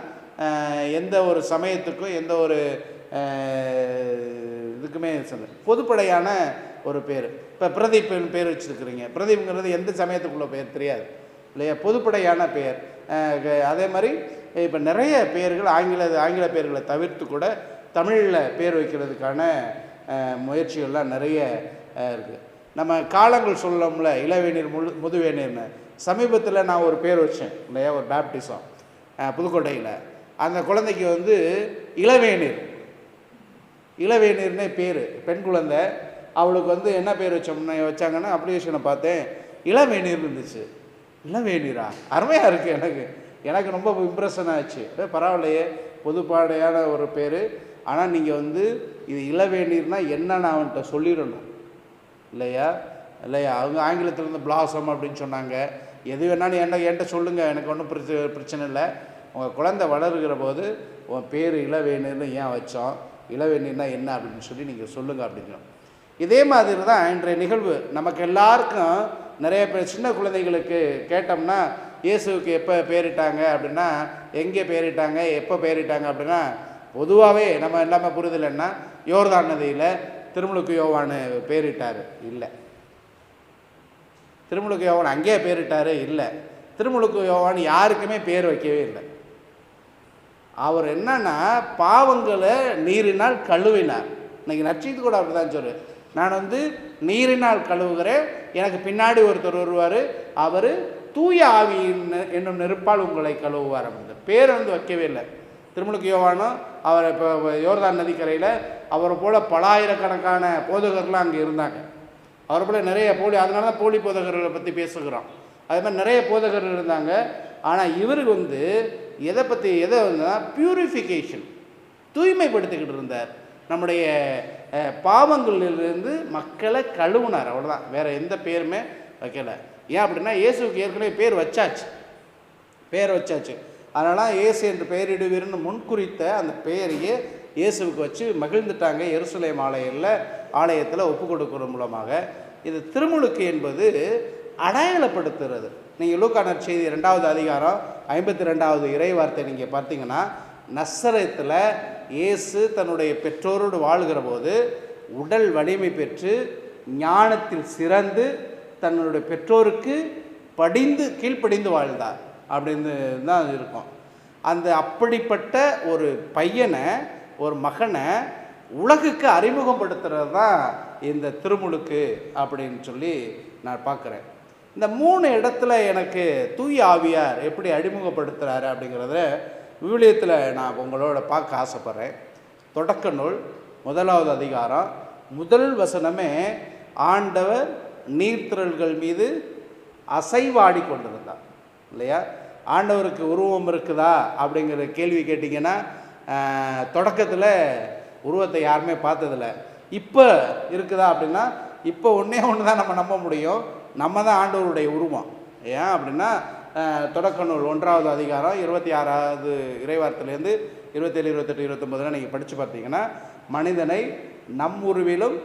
எந்த ஒரு சமயத்துக்கும் எந்த ஒரு இதுக்குமே பொதுப்படையான ஒரு பேர். இப்போ பிரதீப்னு பேர் வச்சுருக்குறீங்க. பிரதீப்ங்கிறது எந்த சமயத்துக்குள்ள பேர் தெரியாது இல்லையா, பொதுப்படையான பேர். அதே மாதிரி இப்போ நிறைய பேர்கள் ஆங்கில பேர்களை தவிர்த்து கூட தமிழில் பேர் வைக்கிறதுக்கான முயற்சிகள்லாம் நிறைய இருக்குது. நம்ம காலங்கள் சொல்லோம்ல, இளவேநீர் முதுவேநீர்னு. சமீபத்தில் நான் ஒரு பேர் வச்சேன் இல்லையா, ஒரு பேப்டிசம் புதுக்கோட்டையில். அந்த குழந்தைக்கு வந்து இளவேநீர்னே பேர், பெண் குழந்தை. அவளுக்கு வந்து என்ன பேர் வச்சாங்கன்னா அப்ளிகேஷனை பார்த்தேன், இளவேநீர் இருந்துச்சு. இளவேநீரா, அருமையாக இருக்குது. எனக்கு ரொம்ப இம்ப்ரெஷன் ஆச்சு. பரவாயில்லையே, பொதுப்பாடையான ஒரு பேர். ஆனால் நீங்கள் வந்து இது இளவேநீர்னால் என்னன்னு அவன்கிட்ட சொல்லிடணும் இல்லையா. அவங்க ஆங்கிலத்திலேருந்து பிளாசம் அப்படின்னு சொன்னாங்க. எது வேணாலும் என்கிட்ட சொல்லுங்கள், எனக்கு ஒன்றும் பிரச்சனை இல்லை. உங்கள் குழந்தை வளருகிற போது உன் பேர் இளவேநீர்னு ஏன் வச்சோம், இளவேநீர்னா என்ன அப்படின்னு சொல்லி நீங்கள் சொல்லுங்கள் அப்படிங்கிறோம். இதே மாதிரி தான் இன்றைய நிகழ்வு. நமக்கு எல்லாருக்கும் நிறைய பேர் சின்ன குழந்தைகளுக்கு கேட்டோம்னா இயேசுவுக்கு எப்போ பேரிட்டாங்க அப்படின்னா, எங்கே பேரிட்டாங்க, எப்போ பேரிட்டாங்க அப்படின்னா, பொதுவாகவே நம்ம எல்லாமே புரிதலைன்னா யோர்தான் நதியில் திருமுழுக்கு யோவான் பேரிட்டார் இல்லை, திருமுழுக்கு யோவான் அங்கேயே பேரிட்டார் இல்லை, திருமுழுக்கு யோவான் யாருக்குமே பேர் வைக்கவே இல்லை. அவர் என்னன்னா பாவங்களை நீரினால் கழுவினார். இன்னைக்கு நற்செய்தி கூட அப்படி தான் சொல்லு, நான் வந்து நீரினால் கழுவுகிறேன், எனக்கு பின்னாடி ஒருத்தர் வருவார், அவர் தூய ஆவியின் என்னும் நெருப்பால் உங்களை கழுவுவார் அப்படின்னு பேர் வந்து வைக்கவே இல்லை. திருமுழுக்கு யோவானும் அவர் இப்போ யோர்தான் நதிக்கரையில் அவரை போல் பலாயிரக்கணக்கான போதகர்கள்லாம் அங்கே இருந்தாங்க. அவரை போல் நிறைய அதனால தான் போலி போதகர்களை பற்றி பேசுகிறோம். அது மாதிரி நிறைய போதகர்கள் இருந்தாங்க. ஆனால் இவருக்கு வந்து எதை வந்ததுன்னா பியூரிஃபிகேஷன், தூய்மைப்படுத்திக்கிட்டு இருந்தார். நம்முடைய பாவங்களிலிருந்து மக்களை கழுவுனார், அவ்வளோதான். வேறு எந்த பேருமே வைக்கலை. ஏன் அப்படின்னா இயேசுக்கு ஏற்கனவே பேர் வச்சாச்சு. அதனால் இயேசு என்று பெயரிடுவீர்னு முன்குறித்த அந்த பெயரையே இயேசுவுக்கு வச்சு மகிழ்ந்துட்டாங்க எருசலேம் ஆலயத்தில் ஒப்பு கொடுக்கிற மூலமாக. இது திருமுழுக்கு என்பது அடையாளப்படுத்துறது. நீங்கள் லூக்கா நற்செய்தி 2வது அதிகாரம் 52வது இறைவார்த்தை நீங்கள் பார்த்தீங்கன்னா, நசரேத்தில் இயேசு தன்னுடைய பெற்றோரோடு வாழ்கிற போது உடல் வலிமை பெற்று ஞானத்தில் சிறந்து தன்னுடைய பெற்றோருக்கு கீழ்ப்படிந்து வாழ்ந்தார் அப்படின்னு தான் இருக்கும். அப்படிப்பட்ட ஒரு பையனை, ஒரு மகனை உலகுக்கு அறிமுகப்படுத்துறது தான் இந்த திருமுழுக்கு அப்படின்னு சொல்லி நான் பார்க்குறேன். இந்த 3 இடத்துல எனக்கு தூய ஆவியார் எப்படி அறிமுகப்படுத்துகிறாரு அப்படிங்கிறத விவிலியத்தில் நான் உங்களோட பார்க்க ஆசைப்பட்றேன். தொடக்க நூல் 1வது அதிகாரம் 1 வசனமே ஆண்டவர் நீர்த்திரள்கள் மீது அசைவாடி கொண்டிருந்தார் இல்லையா. ஆண்டவருக்கு உருவம் இருக்குதா அப்படிங்கிற கேள்வி கேட்டிங்கன்னா, தொடக்கத்தில் உருவத்தை யாருமே பார்த்ததில்ல. இப்போ இருக்குதா அப்படின்னா, இப்போ ஒன்றே தான் நம்ம நம்ப முடியும், நம்ம தான் ஆண்டவருடைய உருவம். ஏன் அப்படின்னா தொடக்க நூல் 1வது அதிகாரம் 26வது இறைவார்த்தையிலேருந்து 27, 28, 29 நீங்கள் படித்து பார்த்தீங்கன்னா, மனிதனை நம் உருவிலும்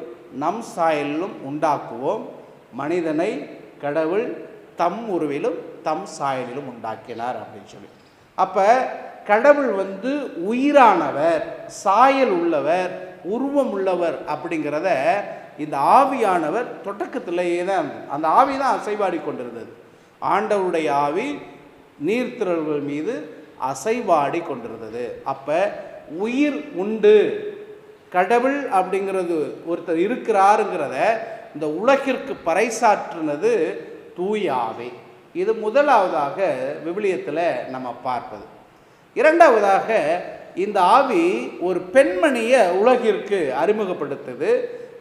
நம் சாயலிலும் உண்டாக்குவோம், மனிதனை கடவுள் தம் உருவிலும் தம் சாயலிலும் உண்டாக்கினார் அப்படின்னு சொல்லி. அப்போ கடவுள் வந்து உயிரானவர், சாயல் உள்ளவர், உருவம் உள்ளவர் அப்படிங்கிறத இந்த ஆவியானவர் தொடக்கத்திலேயே தான், அந்த ஆவி தான் அசைவாடி கொண்டிருந்தது. ஆண்டவருடைய ஆவி நீர்த்திரள்கள் மீது அசைவாடி கொண்டிருந்தது. அப்போ உயிர் உண்டு கடவுள் அப்படிங்கிறது ஒருத்தர் இருக்கிறாருங்கிறத இந்த உலகிற்கு பறைசாற்றினது தூய ஆவி. இது முதலாவதாக விவிலியத்தில் நம்ம பார்ப்பது. இரண்டாவதாக இந்த ஆவி ஒரு பெண்மணியை உலகிற்கு அறிமுகப்படுத்துது.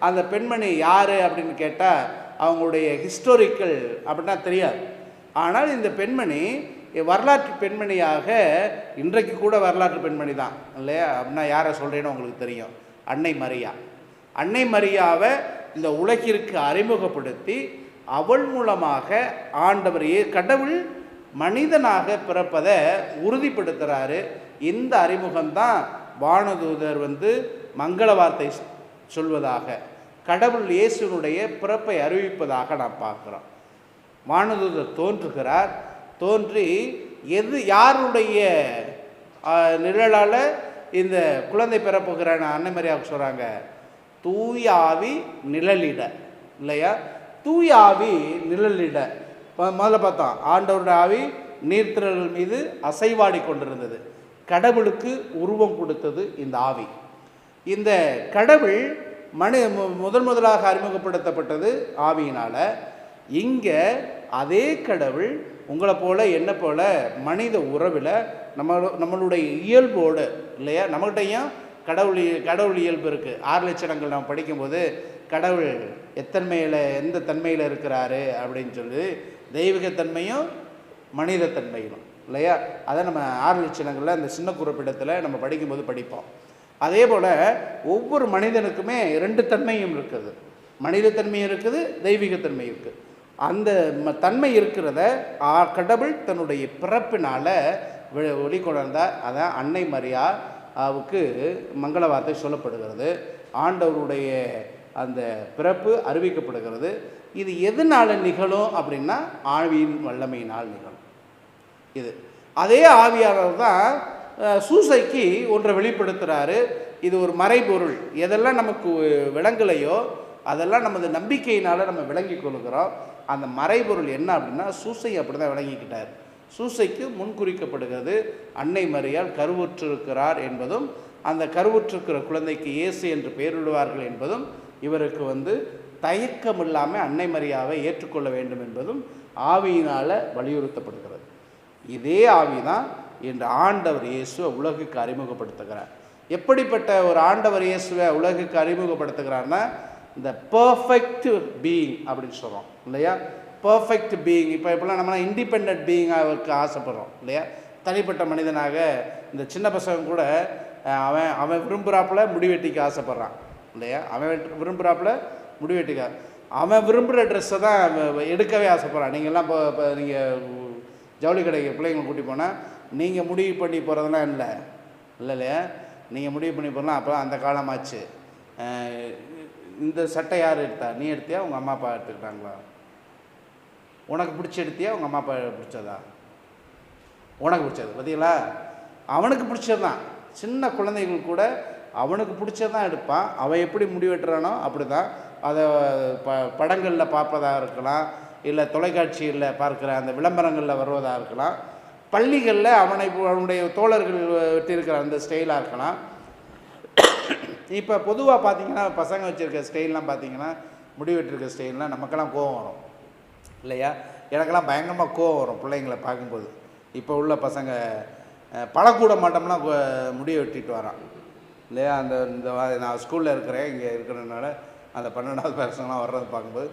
அந்த பெண்மணி யார் அப்படின்னு கேட்டால் அவங்களுடைய ஹிஸ்டோரிக்கல் அப்படின்னா தெரியாது. ஆனால் இந்த பெண்மணி வரலாற்று பெண்மணியாக இன்றைக்கு கூட வரலாற்று பெண்மணி தான் இல்லையா? அப்படின்னா யாரை சொல்கிறேன்னு உங்களுக்கு தெரியும், அன்னை மரியா. அன்னை மரியாவை இந்த உலகிற்கு அறிமுகப்படுத்தி அவள் மூலமாக ஆண்டவர் கடவுள் மனிதனாக பிறப்பதை உறுதிப்படுத்துகிறாரு. இந்த அறிமுகம்தான் வானதூதர் மங்கள வார்த்தை சொல்வதாக, கடவுள் இயேசுனுடைய பிறப்பை அறிவிப்பதாக நாம் பார்க்குறோம். வானதூதர் தோன்றுகிறார். தோன்றி யாருடைய நிழலால் இந்த குழந்தை பெறப்போகிறான்னு அன்னை மரியாவுக்கு சொல்கிறாங்க, தூய ஆவி நிழலிட இல்லையா? தூய ஆவி நிழலிட. முதல்ல பார்த்தோம், ஆண்டவருடைய ஆவி நீர்த்திரள்கள் மீது அசைவாடி கொண்டிருந்தது. கடவுளுக்கு உருவம் கொடுத்தது இந்த ஆவி. இந்த கடவுள் முதலாக அறிமுகப்படுத்தப்பட்டது ஆவியினால். இங்கே அதே கடவுள் உங்களை போல என்ன போல மனித உறவில் நம்மளுடைய இயல்போடு இல்லையா? நம்மகிட்டையும் கடவுள் இயல்பு இருக்குது. 6 லட்சணங்கள் நம்ம படிக்கும்போது கடவுள் எந்த தன்மையில் இருக்கிறாரு அப்படின்னு சொல்லி தெய்வீகத்தன்மையும் மனிதத்தன்மையும் இல்லையா? அதை நம்ம 6 லட்சணங்களில் அந்த சின்ன குறிப்பிடத்தில் நம்ம படிக்கும்போது படிப்போம். அதே போல் ஒவ்வொரு மனிதனுக்குமே 2 தன்மையும் இருக்குது. மனிதத்தன்மையும் இருக்குது, தெய்வீகத்தன்மை இருக்குது. அந்த தன்மை இருக்கிறத கடவுள் தன்னுடைய பிறப்பினால் வெளிக்கொணர்ந்தார். அதான் அன்னை மரியாவுக்கு மங்கள வார்த்தை சொல்லப்படுகிறது. ஆண்டவருடைய அந்த பிறப்பு அறிவிக்கப்படுகிறது. இது எதனால் நிகழும் அப்படின்னா ஆவியின் வல்லமையினால் நிகழும். இது அதே ஆவியானவர் தான் சூசைக்கு ஒன்றை வெளிப்படுத்துகிறாரு. இது ஒரு மறைபொருள். எதெல்லாம் நமக்கு விளங்கலையோ அதெல்லாம் நமது நம்பிக்கையினால் நம்ம விளங்கி கொள்கிறோம். அந்த மறைபொருள் என்ன அப்படின்னா சூசை அப்படி தான் விளங்கிக்கிட்டார். சூசைக்கு முன்குறிக்கப்படுகிறது அன்னை மரியாள் கருவுற்றிருக்கிறார் என்பதும், அந்த கருவுற்றிருக்கிற குழந்தைக்கு இயேசு என்று பெயரிடுவார்கள் என்பதும், இவருக்கு தயக்கம் இல்லாமல் அன்னை மரியாவை ஏற்றுக்கொள்ள வேண்டும் என்பதும் ஆவியினால் வலியுறுத்தப்படுகிறது. இதே ஆவி தான் இன்று ஆண்டவர் இயேசுவை உலகுக்கு அறிமுகப்படுத்துகிறார். எப்படிப்பட்ட ஒரு ஆண்டவர் இயேசுவை உலகுக்கு அறிமுகப்படுத்துகிறார்னா இந்த பர்ஃபெக்ட் பீயிங் அப்படின்னு சொல்கிறோம் இல்லையா? Perfect being. இப்போலாம் நம்ம இண்டிபெண்ட் பீயிங்காக ஆசைப்படுறோம் இல்லையா? தனிப்பட்ட மனிதனாக. இந்த சின்ன பசங்க கூட அவன் விரும்புகிறாப்புல முடிவெட்டிக்க ஆசைப்பட்றான் இல்லையா? அவன் விரும்புகிறாப்புல முடிவெட்டிக்க, அவன் விரும்புகிற ட்ரெஸ்ஸை தான் எடுக்கவே ஆசைப்பட்றான். நீங்கள்லாம் இப்போ நீங்கள் ஜவுளி கடைக்கு பிள்ளைங்களை கூட்டி போனால் நீங்கள் முடிவு பண்ணி போகிறதெல்லாம் இல்லை இல்லையா? நீங்கள் முடிவு பண்ணி போகலாம். அப்போ அந்த காலமாச்சு. இந்த சட்டை யார் எடுத்தா? நீ எடுத்தியா, உங்கள் அம்மா அப்பா எடுத்துக்கிட்டாங்களா? உனக்கு பிடிச்சி எடுத்தியா, உங்கள் அம்மா அப்பா பிடிச்சதா? உனக்கு பிடிச்சது பார்த்தீங்களா? அவனுக்கு பிடிச்சது தான். சின்ன குழந்தைகள் கூட அவனுக்கு பிடிச்சதான் எடுப்பான். அவன் எப்படி முடிவெட்டுறானோ அப்படி தான். அதை படங்களில் பார்ப்பதாக இருக்கலாம், இல்லை தொலைக்காட்சியில் பார்க்குற அந்த விளம்பரங்களில் வருவதாக இருக்கலாம், பள்ளிகளில் அவனுடைய தோழர்கள் வெட்டியிருக்கிற அந்த ஸ்டைலாக இருக்கலாம். இப்போ பொதுவாக பார்த்தீங்கன்னா பசங்க வச்சுருக்க ஸ்டைல்லாம் பார்த்தீங்கன்னா, முடிவெட்டிருக்க ஸ்டைல்லாம் நமக்கெல்லாம் கோவம் வரும் இல்லையா? எனக்கெல்லாம் பயங்கரமாக கோவம் வரும் பிள்ளைங்களை பார்க்கும்போது. இப்போ உள்ள பசங்க பழக்கூட மாட்டோம்லாம் முடிவை வெட்டிட்டு வரான் இல்லையா? இந்த நான் ஸ்கூலில் இருக்கிறேன், இங்கே இருக்கிறதுனால அந்த 12வது பசங்களாம் வர்றது பார்க்கும்போது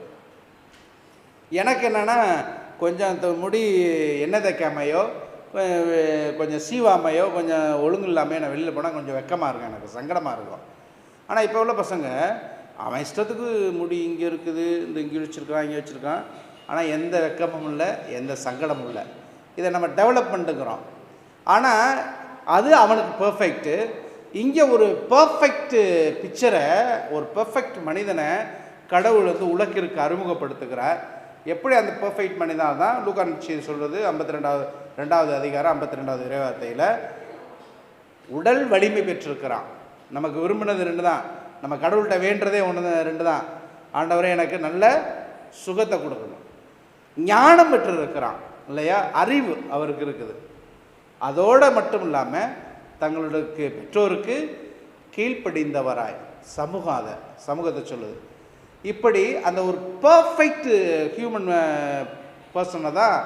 எனக்கு என்னென்னா, கொஞ்சம் முடி எண்ணெய் தைக்காமையோ கொஞ்சம் சீவாமையோ கொஞ்சம் ஒழுங்கு இல்லாமல் நான் வெளியில் போனால் கொஞ்சம் வெக்கமாக இருக்கும், எனக்கு சங்கடமாக இருக்கும். ஆனால் இப்போ உள்ள பசங்க அவன் இஷ்டத்துக்கு முடி இங்கே இருக்குது, இங்கே வச்சுருக்கான், இங்கே வச்சுருக்கான், ஆனால் எந்த வெக்கமும் இல்லை, எந்த சங்கடமும் இல்லை. இதை நம்ம டெவலப் பண்ணிட்டுக்கிறோம். ஆனால் அது அவனுக்கு பர்ஃபெக்ட்டு. இங்கே ஒரு பர்ஃபெக்ட் பிக்சரை, ஒரு பர்ஃபெக்ட் மனிதனை கடவுள் உலகிற்கு அறிமுகப்படுத்துகிறார். எப்படி அந்த பர்ஃபெக்ட் மனிதன் தான் லூக்கா நற்செய்தி சொல்கிறது 52வது அதிகாரம் 52வது இறைவார்த்தையில் உடல் வலிமை பெற்றிருக்கிறான். நமக்கு விரும்பினது 2 தான். நம்ம கடவுள்கிட்ட வேண்டதே 2 தான். ஆண்டவரே எனக்கு நல்ல சுகத்தை கொடுக்கணும். ஞானம் பெற்றிருக்கிறான் இல்லையா? அறிவு அவருக்கு இருக்குது. அதோடு மட்டும் இல்லாமல் தங்களுக்கு பெற்றோருக்கு கீழ்ப்படிந்தவராய், சமூகத்தை சொல்லுது. இப்படி அந்த ஒரு பர்ஃபெக்ட் ஹியூமன் பர்சனை தான்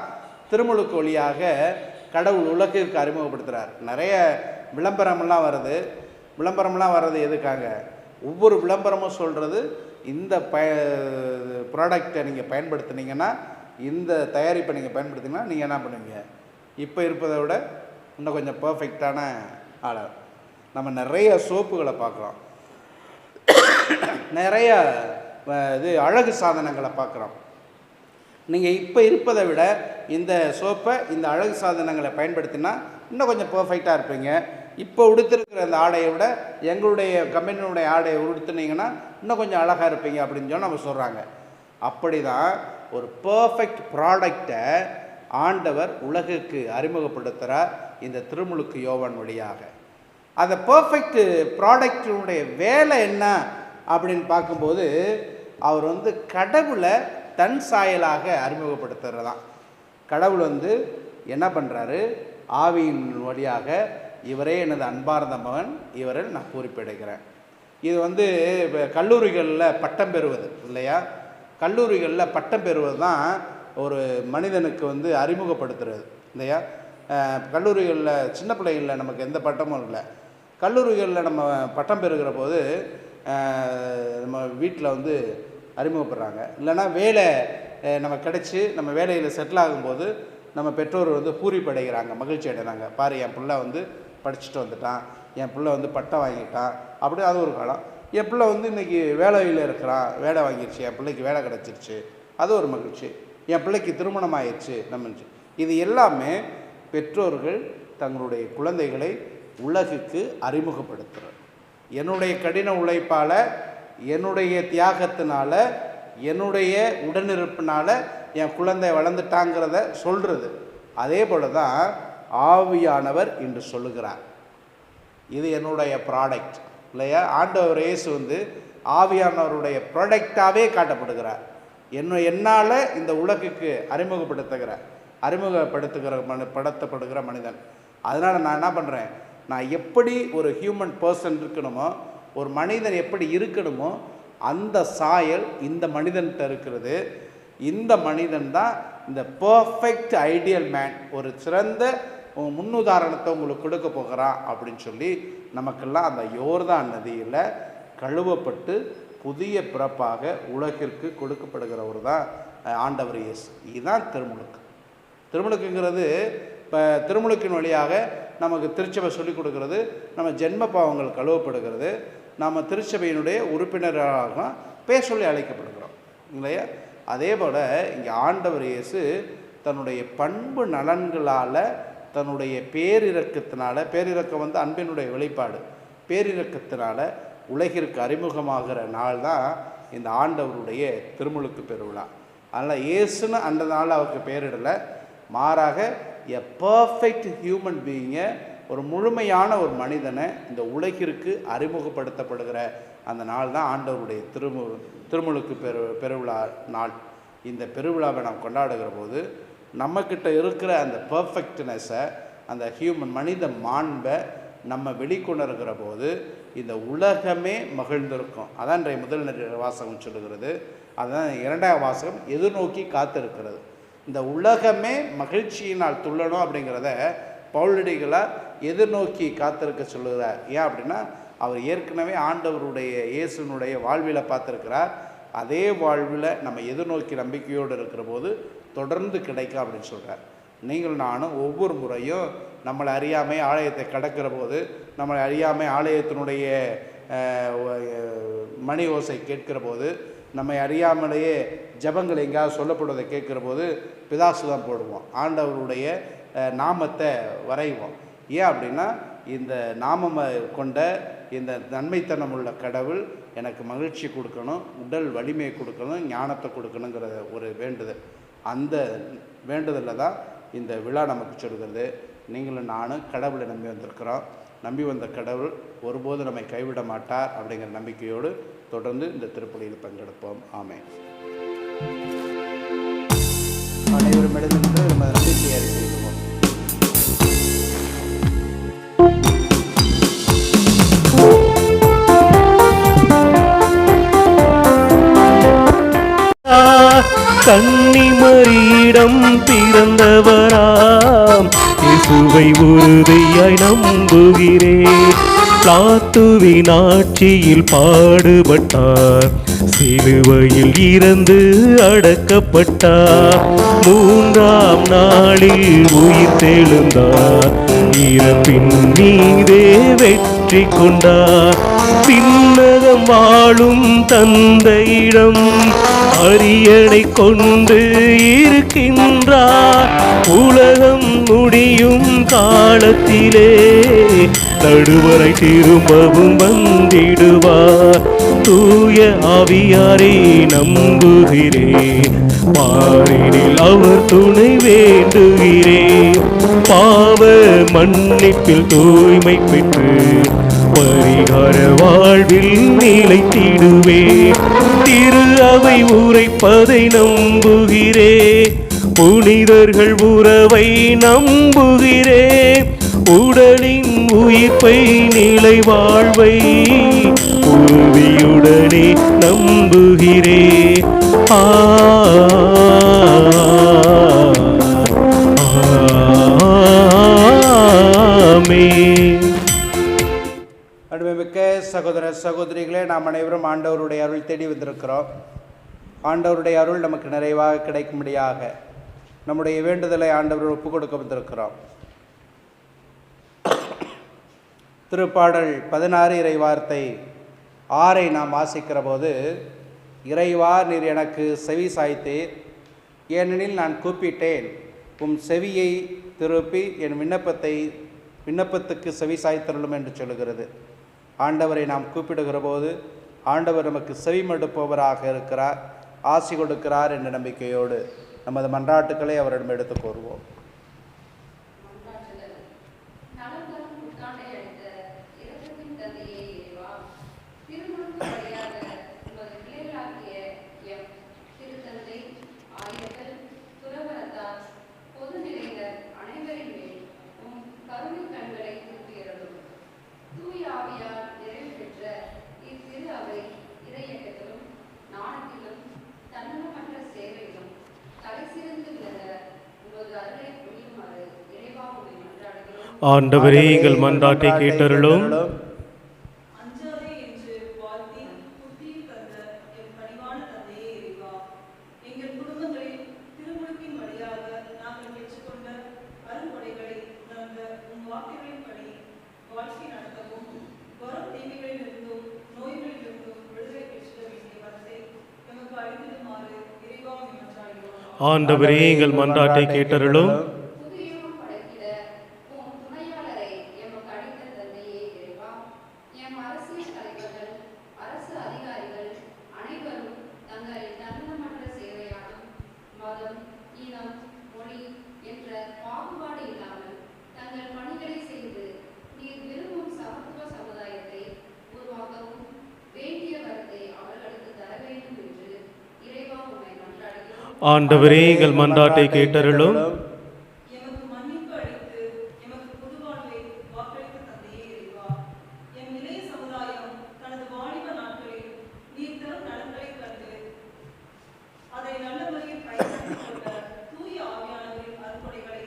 திருமுழுக்கு வழியாக கடவுள் உலகிற்கு அறிமுகப்படுத்துகிறார். நிறைய விளம்பரம்லாம் வர்றது எதுக்காக? ஒவ்வொரு விளம்பரமும் சொல்கிறது, இந்த ப்ராடக்டை நீங்கள் பயன்படுத்துனீங்கன்னா, இந்த தயாரிப்பை நீங்கள் பயன்படுத்திங்கன்னா நீங்கள் என்ன பண்ணுவீங்க, இப்போ இருப்பதை விட இன்னும் கொஞ்சம் பர்ஃபெக்டான ஆளை. நம்ம நிறைய சோப்புகளை பார்க்குறோம், நிறைய அழகு சாதனங்களை பார்க்குறோம். நீங்கள் இப்போ இருப்பதை விட இந்த சோப்பை, இந்த அழகு சாதனங்களை பயன்படுத்தினா இன்னும் கொஞ்சம் பர்ஃபெக்டாக இருப்பீங்க. இப்போ உடுத்திருக்கிற அந்த ஆடையை விட எங்களுடைய கம்பெனியுடைய ஆடையை உடுத்துனீங்கன்னா இன்னும் கொஞ்சம் அழகாக இருப்பீங்க அப்படின்னு சொல்லி நம்ம சொல்கிறாங்க. அப்படி தான் ஒரு பர்ஃபெக்ட் ப்ராடக்டை ஆண்டவர் உலகுக்கு அறிமுகப்படுத்துகிறார் இந்த திருமுழுக்கு யோவான் வழியாக. அந்த பர்ஃபெக்ட் ப்ராடக்டினுடைய வேலை என்ன அப்படின்னு பார்க்கும்போது, அவர் கடவுளை தன் சாயலாக அறிமுகப்படுத்துகிறதான். கடவுள் என்ன பண்ணுறாரு, ஆவியின் வழியாக இவரே எனது அன்பார்ந்த மகன், இவரில் நான் பூரிப்படைகிறேன். இது இப்போ கல்லூரிகளில் பட்டம் பெறுவது இல்லையா? கல்லூரிகளில் பட்டம் பெறுவது தான் ஒரு மனிதனுக்கு அறிமுகப்படுத்துறது இல்லையா? கல்லூரிகளில் சின்ன பிள்ளைகளில் நமக்கு எந்த பட்டமும் இல்லை. கல்லூரிகளில் நம்ம பட்டம் பெறுகிற போது நம்ம வீட்டில் அறிமுகப்படுறாங்க. இல்லைன்னா வேலை நம்ம கிடச்சி நம்ம வேலையில் செட்டில் ஆகும்போது நம்ம பெற்றோர் பூரிப்படைகிறாங்க, மகிழ்ச்சி அடைகிறாங்க. பாரு, என் பிள்ளை படிச்சுட்டு வந்துட்டான், என் பிள்ளை பட்டம் வாங்கிட்டான். அப்படி அது ஒரு காலம். என் பிள்ளை இன்றைக்கி வேலையில் இருக்கிறான், வேலை வாங்கிடுச்சு, என் பிள்ளைக்கு வேலை கிடச்சிருச்சு, அது ஒரு மகிழ்ச்சி. என் பிள்ளைக்கு திருமணம் ஆயிடுச்சு நம்ம. இது எல்லாமே பெற்றோர்கள் தங்களுடைய குழந்தைகளை உலகுக்கு அறிமுகப்படுத்துகிறார். என்னுடைய கடின உழைப்பால், என்னுடைய தியாகத்தினால, என்னுடைய உடனிருப்பினால் என் குழந்தை வளர்ந்துட்டாங்கிறத சொல்கிறது. அதே போல தான் ஆவியானவர் என்று சொல்லுகிறார், இது என்னுடைய ப்ராடக்ட் இல்லையா? ஆண்டவர் இயேசு ஆவியானவருடைய ப்ராடக்டாகவே காட்டப்படுகிறார். என்னால் இந்த உலகுக்கு அறிமுகப்படுத்தப்படுகிற மனிதன். அதனால் நான் என்ன பண்ணுறேன், நான் எப்படி ஒரு ஹியூமன் பர்சன் இருக்கணுமோ, ஒரு மனிதன் எப்படி இருக்கணுமோ, அந்த சாயல் இந்த மனிதன்கிட்ட இருக்கிறது. இந்த மனிதன் தான் இந்த பர்ஃபெக்ட் ஐடியல் மேன், ஒரு சிறந்த முன்னுதாரணத்தை உங்களுக்கு கொடுக்க போகிறான் அப்படின்னு சொல்லி நமக்கெல்லாம் அந்த யோர்தான் நதியில் கழுவப்பட்டு புதிய பிறப்பாக உலகிற்கு கொடுக்கப்படுகிறவர் தான் ஆண்டவர் இயேசு. இதுதான் திருமுழுக்கு. திருமுழுக்குங்கிறது இப்போ திருமுழுக்கின் வழியாக நமக்கு திருச்சபை சொல்லிக் கொடுக்கறது, நம்ம ஜென்ம பாவங்கள் கழுவப்படுகிறது, நாம் திருச்சபையினுடைய உறுப்பினராக பேர் சொல்லி அழைக்கப்படுகிறோம் இல்லையா? அதே போல் இங்கே ஆண்டவர் இயேசு தன்னுடைய பண்பு நலன்களால், தன்னுடைய பேரிரக்கத்தினால, பேரிரக்கம் அன்பினுடைய வெளிப்பாடு, பேரிரக்கத்தினால உலகிற்கு அறிமுகமாகிற நாள் தான் இந்த ஆண்டவருடைய திருமுழுக்கு பெருவிழா. அதனால் இயேசுன்னு அந்த நாள் அவருக்கு பேரிடலை, மாறாக எ பர்ஃபெக்ட் ஹியூமன் பீயிங்கை, ஒரு முழுமையான ஒரு மனிதனை இந்த உலகிற்கு அறிமுகப்படுத்தப்படுகிற அந்த நாள் தான் ஆண்டவருடைய திருமுழுக்கு பெருவிழா நாள். இந்த பெருவிழாவை நாம் கொண்டாடுகிற போது நம்மக்கிட்ட இருக்கிற அந்த பர்ஃபெக்ட்னஸை, அந்த ஹியூமன் மனித மாண்பை நம்ம வெளிக்கொணர்கிற போது இந்த உலகமே மகிழ்ந்திருக்கும். அதான் இன்றைய முதல் வாசகம் சொல்லுகிறது. அதுதான் இரண்டாவது வாசகம் எதிர்நோக்கி காத்திருக்கிறது. இந்த உலகமே மகிழ்ச்சியினால் துள்ளணும் அப்படிங்கிறத பவுலடிகளார் எதிர்நோக்கி காத்திருக்க சொல்லுகிறார். ஏன் அப்படின்னா, அவர் ஏற்கனவே ஆண்டவருடைய இயேசுனுடைய வாழ்வில் பார்த்துருக்கிறார். அதே வாழ்வில் நம்ம எதிர்நோக்கி நம்பிக்கையோடு இருக்கிற போது தொடர்ந்து கிடைக்கும் அப்படின்னு சொல்கிறார். நீங்கள் நானும் ஒவ்வொரு முறையும் நம்மளை அறியாமல் ஆலயத்தை கடக்கிற போது, நம்மளை அறியாமல் ஆலயத்தினுடைய மணி ஓசை கேட்கிற போது, நம்மை அறியாமலேயே ஜபங்கள் எங்கேயாவது சொல்லப்படுவதை கேட்குற போது பிதாசுதான் போடுவோம், ஆண்டவருடைய நாமத்தை வரைவோம். ஏன் அப்படின்னா, இந்த நாமம் கொண்ட இந்த நன்மைத்தனம் உள்ள கடவுள் எனக்கு மகிழ்ச்சி கொடுக்கணும், உடல் வலிமையை கொடுக்கணும், ஞானத்தை கொடுக்கணுங்கிற ஒரு வேண்டுதல். அந்த வேண்டுதலில் தான் இந்த விழா நமக்கு சொல்கிறது. நீங்களும் நானும் கடவுளை நம்பி வந்திருக்கிறோம். நம்பி வந்த கடவுள் ஒருபோது நம்மை கைவிட மாட்டார் அப்படிங்கிற நம்பிக்கையோடு தொடர்ந்து இந்த திருப்பலியில் பங்கெடுப்போம். ஆமென். அனைவரும் எழுந்து நம்ம நம்பிக்கையை அறிவிக்கிறோம். கன்னிமரியிடம் பிறந்தவராம் இயேசுவை உறுதியாய் நம்புகிறேன். பிலாத்துவின் ஆட்சியில் பாடுபட்டார், சிலுவையில் இறந்து அடக்கப்பட்டார், மூன்றாம் நாளில் உயிர் தெழுந்தார், இறப்பின் மீதே வெற்றி கொண்டார். விண்ணகம் வாழும் தந்தையிடம் அரியணை கொண்டு இருக்கின்றார். உலகம் முடியும் காலத்திலே நடுவரை திரும்பவும் வந்திடுவார். தூய ஆவியாரை நம்புகிறேன், பாரினில் அவர் துணை வேண்டுகிறேன். பாவ மன்னிப்பில் தூய்மை பெற்று பரிகார வாழ்வில் நிலைத்திடுவேன். திரு அவை உரைப்பதை நம்புகிறேன், புனிதர்கள் உறவை நம்புகிறேன். உடலின் உயிர்ப்பை நிலை வாழ்வை உறுதியுடனே நம்புகிறேன். ஆமென். அன்புமிக்க சகோதர சகோதரிகளே, நாம் அனைவரும் ஆண்டவருடைய அருள் தேடி வந்திருக்கிறோம். ஆண்டவருடைய அருள் நமக்கு நிறைவாக கிடைக்கும்படியாக நம்முடைய வேண்டுதலை ஆண்டவர் ஒப்புக் கொடுக்க வந்திருக்கிறோம். திருப்பாடல் 16 இறைவார்த்தை 6 நாம் வாசிக்கிற போது, இறைவா நீர் எனக்கு செவி சாய்த்தீர், ஏனெனில் நான் கூப்பிட்டேன், உம் செவியை திருப்பி என் விண்ணப்பத்துக்கு செவி சாய்த்தருளும் என்று சொல்லுகிறது. ஆண்டவரை நாம் கூப்பிடுகிற போது ஆண்டவர் நமக்கு செவிமடுப்பவராக இருக்கிறார், ஆசி கொடுக்கிறார் என்ற நம்பிக்கையோடு நமது மன்றாட்டுக்களை அவரிடம் எடுத்து கூறுவோம். ஆண்டவரே எங்கள் மன்றாட்டை கேட்டருளும். அஞ்சாதே என்று வாழ்த்தி புத்தியில் தந்த என் பணிவான தந்தையே இறைவா, எங்கள் குடும்பங்களில் திருமுழுக்கின் வழியாக நாங்கள் பெற்றுக்கொண்ட அருங்கொடைகளை உணர்ந்த உம் வாக்குகளின்படி வாழ்க்கை நடத்தவும், வரும் தீமைகளிலிருந்தும் நோய்களிலிருந்தும் விடுதலை பெற்றுட வேண்டிய வரத்தை எமக்கு அளித்திடுமாறு இறைவா மன்றாடுகிறோம். ஆண்டவரே எங்கள் மன்றாட்டை கேட்டருளும். ஆண்டவரே எங்கள் மன்றாட்டை கேட்டருளும். எமக்கு மன்னிப்பு அளித்து எமக்கு புது வாழ்வை வாக்களித்த தந்தையே இறைவா, எம் இளைய சமுதாயம் தனது வாலிப நாட்களில் நீர் தரும் நலன்களைக் கண்டு அதை நல்ல முறையில் பயன்படுத்திக் கொண்ட தூய ஆவியானவரின் அருள்கொடைகளை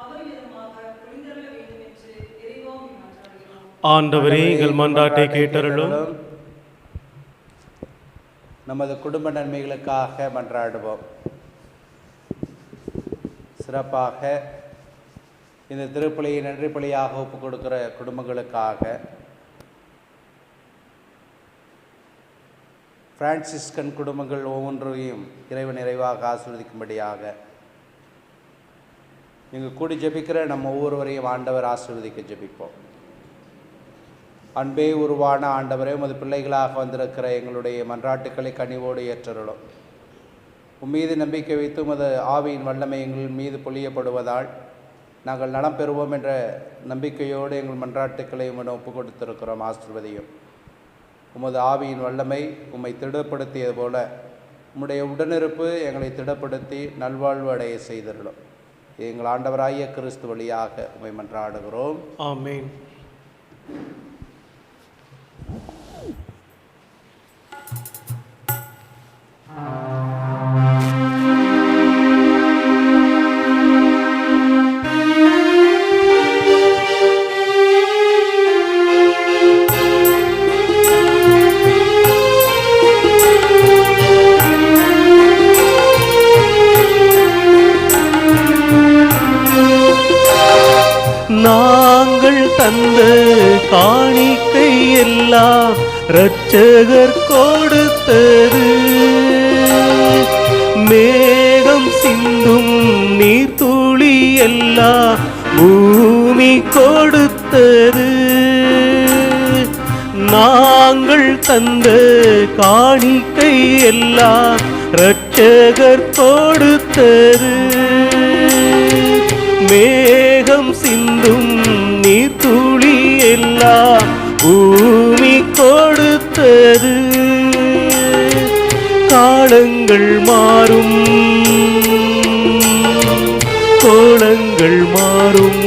அபரிமிதமாக பொழிந்தருள வேண்டும் என்று இறைவா மன்றாடுகிறோம். ஆண்டவரே எங்கள் மன்றாட்டை கேட்டருளும். நமது குடும்ப நன்மைகளுக்காக மன்றாடுவோம். சிறப்பாக இந்த திருப்பலியை நன்றி பலியாக ஒப்புக் கொடுக்கிற குடும்பங்களுக்காக, பிரான்சிஸ்கன் குடும்பங்கள் ஒவ்வொன்றையும் இறைவன் நிறைவாக ஆசீர்வதிக்கும்படியாக இங்கு கூடி ஜெபிக்கிற நம்ம ஒவ்வொருவரையும் ஆண்டவர் ஆசீர்வதிக்க ஜெபிப்போம். அன்பே உருவான ஆண்டவரே, உமது பிள்ளைகளாக வந்திருக்கிற எங்களுடைய மன்றாட்டுக்களை கனிவோடு ஏற்றருளும். உம்மீது நம்பிக்கை வைத்து உமது ஆவியின் வல்லமை எங்கள் மீது பொழியப்படுவதால் நாங்கள் நலம் பெறுவோம் என்ற நம்பிக்கையோடு எங்கள் மன்றாட்டுக்களை உம்மிடம் ஒப்புக் கொடுத்திருக்கிறோம். ஆசீர்வதியும். உமது ஆவியின் வல்லமை உம்மை திடப்படுத்தியது போல உம்முடைய உடனிருப்பு எங்களை திடப்படுத்தி நல்வாழ்வு அடைய செய்தருளும். எங்கள் ஆண்டவராகிய கிறிஸ்து வழியாக உம்மை மன்றாடுகிறோம். ஆமென். இரட்சகர் கொடுத்தது. மேகம் சிந்தும் நீர்த்துளி எல்லாம் பூமி கொடுத்தது. நாங்கள் தந்த காணிக்கை எல்லாம் இரட்சகர் கொடுத்தது. மேகம் சிந்தும் நீர்த்துளி எல்லாம் பூமி கொடுத்தது. காலங்கள் மாறும், கோலங்கள் மாறும்,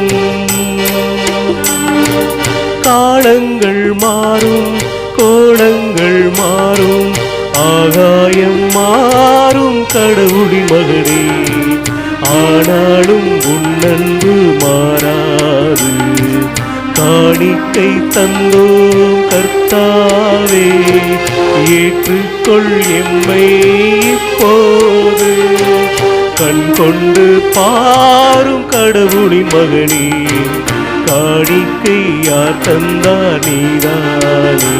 காலங்கள் மாறும், கோலங்கள் மாறும், ஆகாயம் மாறும் கடவுளின் மகனே, ஆனாலும் உன்னன்பு மாறாது. காணிக்கை தந்தோம் கர்த்தாவே, ஏற்றுக்கொள் எம்மை இப்போது. கண் கொண்டு பாரும் கடவுளின் மகனே, காணிக்கை யார் தந்தார் நீதானே.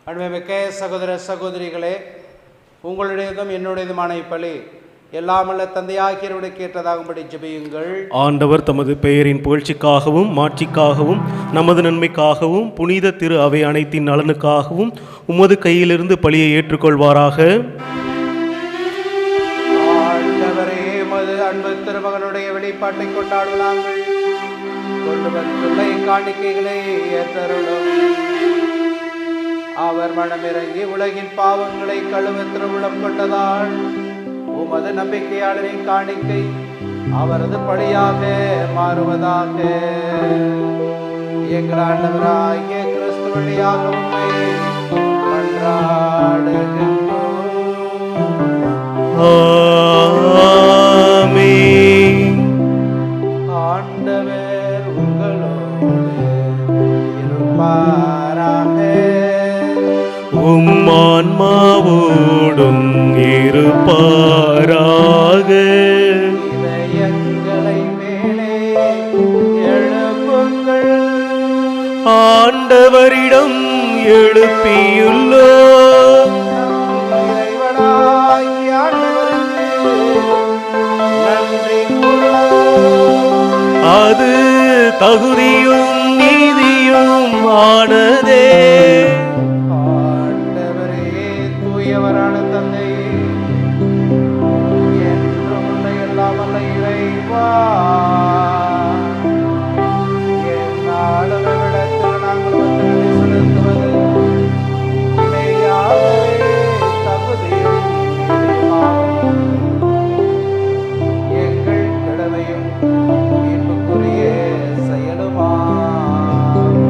அன்புமிக்க சகோதர சகோதரிகளே, உங்களுடையதும் என்னுடையதுமான இப்பலி எல்லாமல்ல தந்தையாகியவருடைய கேட்டதாகும்படி ஜெபியுங்கள். ஆண்டவர் தமது பெயரின் புகழ்ச்சிக்காகவும் மாட்சிக்காகவும் நமது நன்மைக்காகவும் புனித திரு அவை அனைத்தின் நலனுக்காகவும் உமது கையிலிருந்து பலியை ஏற்றுக்கொள்வாராக. ஆண்டவரே, உமது அன்பு திருமகனுடைய வெளிப்பாட்டை கொண்டாடும் நாங்கள் கொண்டு வந்துள்ள காணிக்கைகளை ஏற்றருளும். அவர் மனமிறங்கி உலகின் பாவங்களை கழுவ திருவுளம் கொண்டதால் உமது நம்பிக்கையாளரின் காணிக்கை அவரது பலியாக மாறுவதாக. எங்கள் ஆண்டவராகிய கிறிஸ்து வழியாக உம்மை மன்றாடுகின்றோம். ஆமென். ஆண்டவர் உங்களோடு இருப்பாராக. உம் ஆன்மாவோடும் இருப்பாராக. இதயங்களை மேலே எழுப்புங்கள். ஆண்டவரிடம் எழுப்பியுள்ளோம். இறைவனாகிய ஆண்டவருக்கு நன்றி கூறுவோம். அது தகுதியும் நீதியும் ஆனதே. தூயவரான தந்தை, என்றும் உள்ள எல்லாம் வல்ல இறைவா, எந்நாளுமிடத்தில் நாங்கள் வந்து செலுத்துவது மெய்யாகவே தகுதியும் நீதியுமாகும். எங்கள் கடமையும் மீட்புக்குரிய செயலுமாகும்.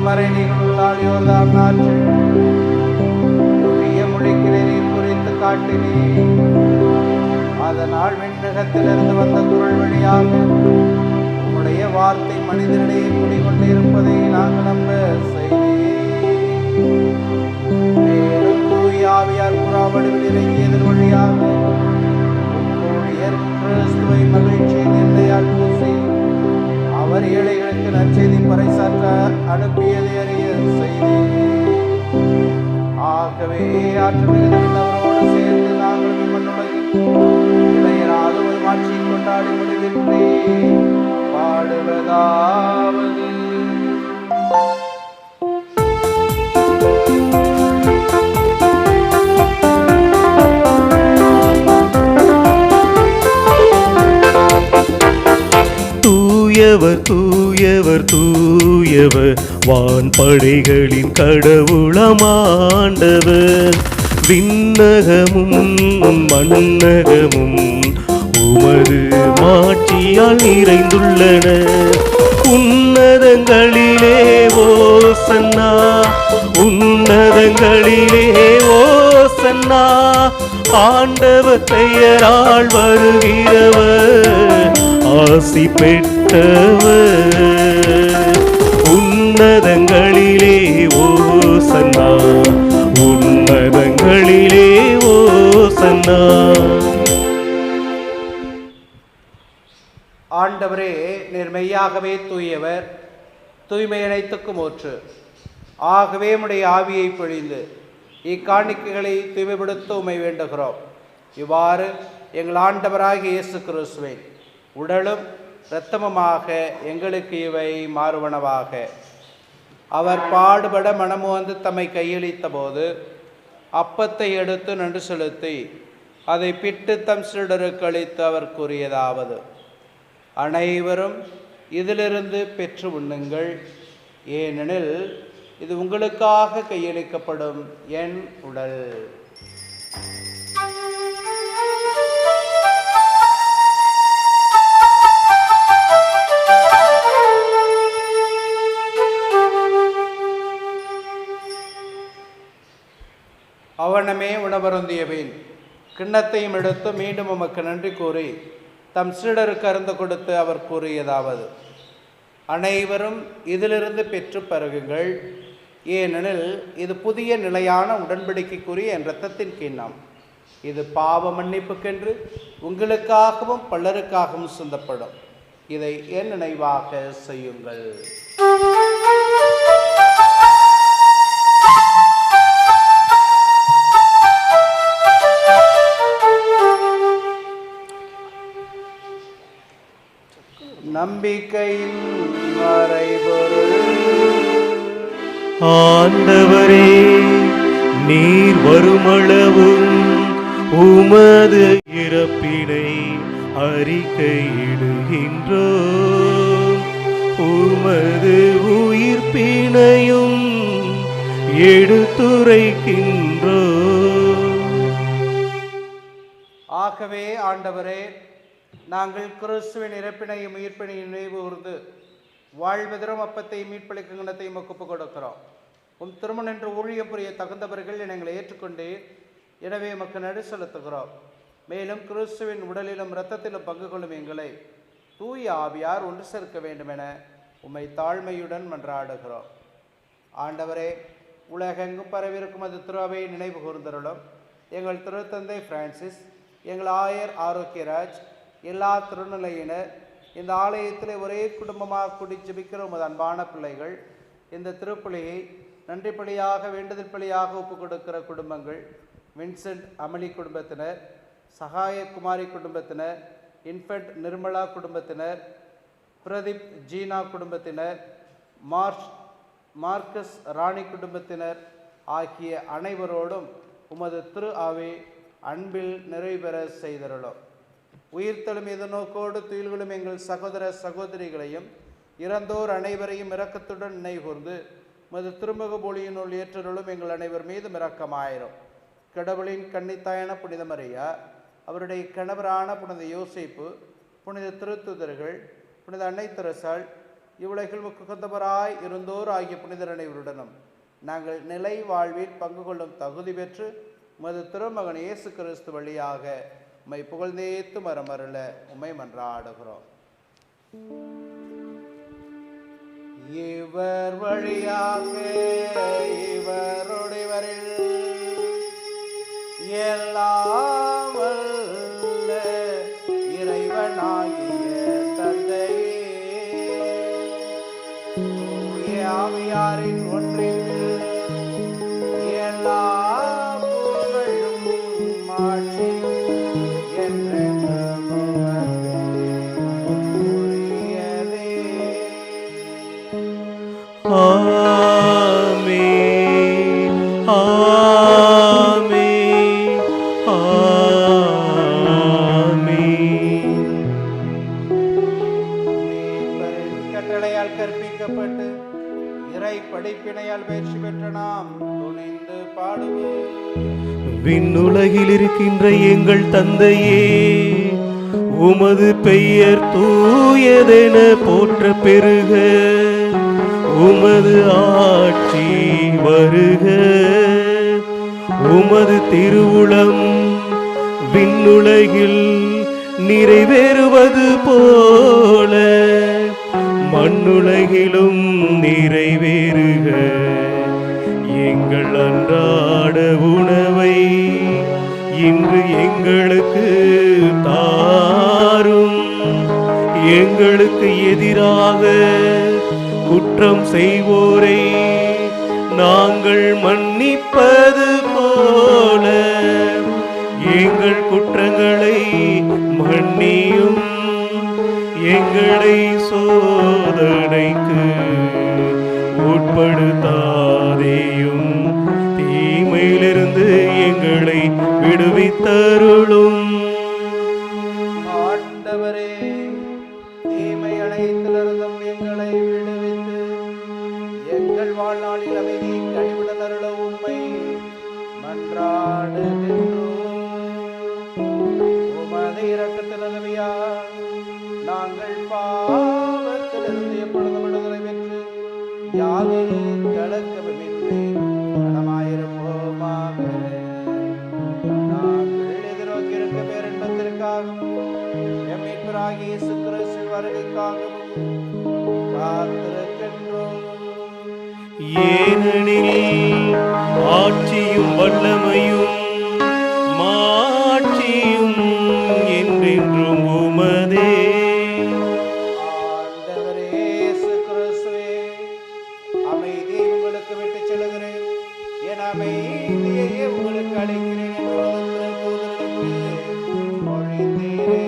மறைநீர்களால் யோர்தான் ஆற்றில் மொழிக்கிறீர் குறித்து காட்டினீர். அதனால் விண்ணகத்திலிருந்து வந்த குரல் வழியாக உம்முடைய வார்த்தை மனிதனிடையே குடிகொண்டிருப்பதை நாங்கள் நம்ப செய்தீர். மேலும் தூய ஆவியார் புறாவடிவில் இறங்கியதன் வழியாக ஊழியர் கிறிஸ்துவை மகிழ்ச்சியின் எல்லையால் பூசி அவர் ஏழைகளுக்கு நற்செய்தி பறைசாற்ற அனுப்பியதை அறிய செய்தீர். ஆகவே ஆற்றல் மிகுந்தவரோடு சேர்ந்து நாங்கள் மண்ணுலகில் இளையராத ஒரு மாட்சியை கொண்டாடி முடிவின்றி பாடுவதாவது. தூயவர் தூயவர் தூயவர் வான்படைகளின் கடவுளமாண்டவர். விண்ணகமும் மண்ணகமும் உமது மாட்சியால் நிறைந்துள்ளன. உன்னதங்களிலே ஓசன்னா, உன்னதங்களிலே ஓசன்னா. ஆண்டவர் பெயரால் வருகிறவர் ஆசி பெற்றவர். உன்னதங்களிலே ஓசன்னா, உன்னதங்களிலே ஓசன்னா. ஆண்டவரே, நீர் மெய்யாகவே தூயவர், தூய்மை அனைத்துக்கும் ஊற்று. ஆகவே உம்முடைய ஆவியை பொழிந்து இக்காணிக்கைகளை தூய்மைப்படுத்த உம்மை வேண்டுகிறோம். இவ்வாறு எங்கள் ஆண்டவராகிய இயேசு கிறிஸ்துவின் உடலும் இரத்தமுமாக எங்களுக்கு இவை மாறுவனவாக. அவர் பாடுபட மனமுவந்து தம்மை கையளித்த போது அப்பத்தை எடுத்து நன்றி செலுத்தி அதை பிட்டு தம் சீடருக்கு அளித்து அவர் கூறியதாவது: அனைவரும் இதிலிருந்து பெற்று உண்ணுங்கள், ஏனெனில் இது உங்களுக்காக கையளிக்கப்படும் என் உடல். அவனமே உணவருந்தியபின் கிண்ணத்தையும் எடுத்து மீண்டும் உமக்கு நன்றி கூறி தம் சீடருக்கு அருந்து கொடுத்து அவர் கூறியதாவது: அனைவரும் இதிலிருந்து பெற்று பருகுங்கள், ஏனெனில் இது புதிய நிலையான உடன்படிக்கைக்குரிய என் இரத்தத்தின் கிண்ணம். இது பாவ மன்னிப்புக்கென்று உங்களுக்காகவும் பலருக்காகவும் சிந்தப்படும். இதை என் நினைவாக செய்யுங்கள். நம்பிக்கையின் மறைபொருள். ஆண்டவரே, நீர் வருமளவும் உமது இறப்பினை அறிக்கையிடுகின்றோம், உமது உயிர்ப்பினையும் எடுத்துரைக்கின்றோம். ஆகவே ஆண்டவரே, நாங்கள் கிறிஸ்துவின் இறப்பினையும் உயிர்ப்பினையும் நினைவு கூர்ந்து வாழ்வதரும் அப்பத்தை மீட்பளிக்கும் கிண்ணத்தையும் ஒப்புக் கொடுக்கிறோம். உம் திருமணன்று ஊழியம் புரிய தகுந்தவர்கள் எங்களை ஏற்றுக்கொண்டு எனவே உமக்கு நடு செலுத்துகிறோம். மேலும் கிறிஸ்துவின் உடலிலும் இரத்தத்திலும் பங்கு கொள்ளும் எங்களை தூய ஆவியார் ஒன்று சேர்க்க வேண்டும் என உம்மை தாழ்மையுடன் மன்றாடுகிறோம். ஆண்டவரே, உலகெங்கும் பரவிருக்கும் அது திரு அவையை நினைவு கூர்ந்தருளும். எங்கள் திருத்தந்தை பிரான்சிஸ், எங்கள் ஆயர் ஆரோக்கியராஜ், எல்லா திருநிலையினர், இந்த ஆலயத்தில் ஒரே குடும்பமாக கூடி ஜெபிக்கிற உமது அன்பான பிள்ளைகள், இந்த திருப்பலியை நன்றி பலியாக வேண்டுதல் பலியாக ஒப்புக் கொடுக்கிற குடும்பங்கள், வின்சென்ட் அமளி குடும்பத்தினர், சகாயகுமாரி குடும்பத்தினர், இன்ஃபென்ட் நிர்மலா குடும்பத்தினர், பிரதீப் ஜீனா குடும்பத்தினர், மார்க்கஸ் ராணி குடும்பத்தினர் ஆகிய அனைவரோடும் உமது திரு ஆவி அன்பில் நிறைவேற செய்தருளும். உயிர்த்தெழும் எதிர்நோக்கோடு துயில்களும் எங்கள் சகோதர சகோதரிகளையும் இறந்தோர் அனைவரையும் இரக்கத்துடன் நினைகூர்ந்து உமது திருமுக ஒளியினுள் ஏற்றருளும் எங்கள் அனைவர் மீதும் இரக்கமாயிரும். கடவுளின் கன்னித்தாயான புனித மரியா, அவருடைய கணவரான புனித யோசேப்பு, புனித திருத்துதர்கள், புனித அன்னை தெரசாள், இவ்வுலகில் முக்குந்தவராய் இருந்தோர் ஆகிய புனிதர் அனைவருடனும் நாங்கள் நிலை வாழ்வில் பங்கு கொள்ளும் தகுதி பெற்று உமது திருமகன் இயேசு கிறிஸ்து வழியாக உம்மை புகழ்ந்தேத்து மரமருள உம்மை மன்றாடுகிறோம். இவர் வழியாக இவருடையவரில் எல்லாம் வல்ல இறைவனாகிய தந்தையே, தூய ஆவியாரின் ஒன்றில் எல்லா புகழும் மாட்சியும் என்றென்றும் உரியதே. ஆமென், ஆமென், ஆமென். மீட்பரின் கட்டளையால் கற்பிக்கப்பட்டு இறை படிப்பினையால் பயிற்சி பெற்ற நாம் துணிந்து பாடுவோம். விண்ணுலகில் இருக்கின்ற எங்கள் தந்தையே, உமது பெயர் தூயதென போற்ற பெருக, உமது ஆட்சி வருக, உமது திருவுளம் விண்ணுலகில் நிறைவேறுவது போல மண்ணுலகிலும் நிறைவேறுக. எங்கள் அன்றாட உணவை இன்று எங்களுக்கு தாரும், எங்களுக்கு எதிராக குற்றம் செய்வோரை நாங்கள் மன்னிப்பது போல எங்கள் குற்றங்களை மன்னியும், எங்களை சோதனைக்கு உட்படுத்தாதேயும், தீமையிலிருந்து எங்களை விடுவித்தருளும். ஆண்டவரே, தீமை அனைத்திலிருந்தும் எங்களை விடுவித்து எங்கள் வாழ்நாளில் அமைதி கழிவுடன் அருள உம்மை மன்றாடுகின்றோம். உமது இரக்கத்தின் உதவியால் நாங்கள் பாவத்திலிருந்து எப்பொழுதும் விடுதலை பெற்று யாதொரு கலக்கமின்றி நலமாயிருப்போமாக. நாங்கள் எதிர்நோக்கி இருக்க பேரின்பத்திற்காகவும் எம் மீட்பராகிய இயேசு கிறிஸ்துவின் வருகைக்காகவும் காத்திருக்கின்றோம். ஏனெனில் ஆட்சியும் வல்லமையும் மாட்சியும் என்றென்றும் உமதே. ஆண்டவரே இயேசு கிறிஸ்துவே, அமைதியை உங்களுக்கு விட்டுச் செல்கிறேன், என் அமைதியையே உங்களுக்கு அளிக்கிறேன் என்று உமது திருத்தூதர்களுக்கு மொழிந்தீரே.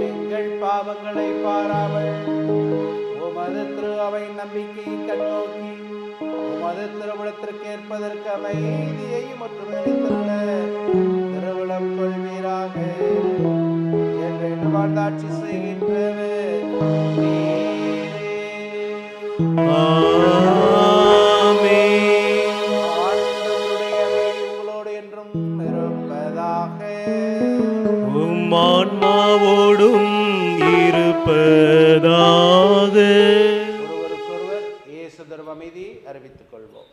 எங்கள் பாவங்களை பாராமல் உமது திரு அவை நம்பிக்கையை கண்ணோக்கி உமது திருவிழத்திற்கு ஏற்பதற்கு அமைதியை மற்றும் அளித்துள்ள திருவிழம் கொள்வீராக என்று வாழ்ந்தாட்சி செய்கின்றவர் நீரே. ஆமென். ஆண்டவருடைய அமைதி உங்களோடு என்றும் இருப்பதாக. உம் ஆன்மாவோடும் இருப்பதாக. ஒருவருக்கொருவர் இயேசு தரும் அமைதி அறிவித்துக் கொள்வோம்.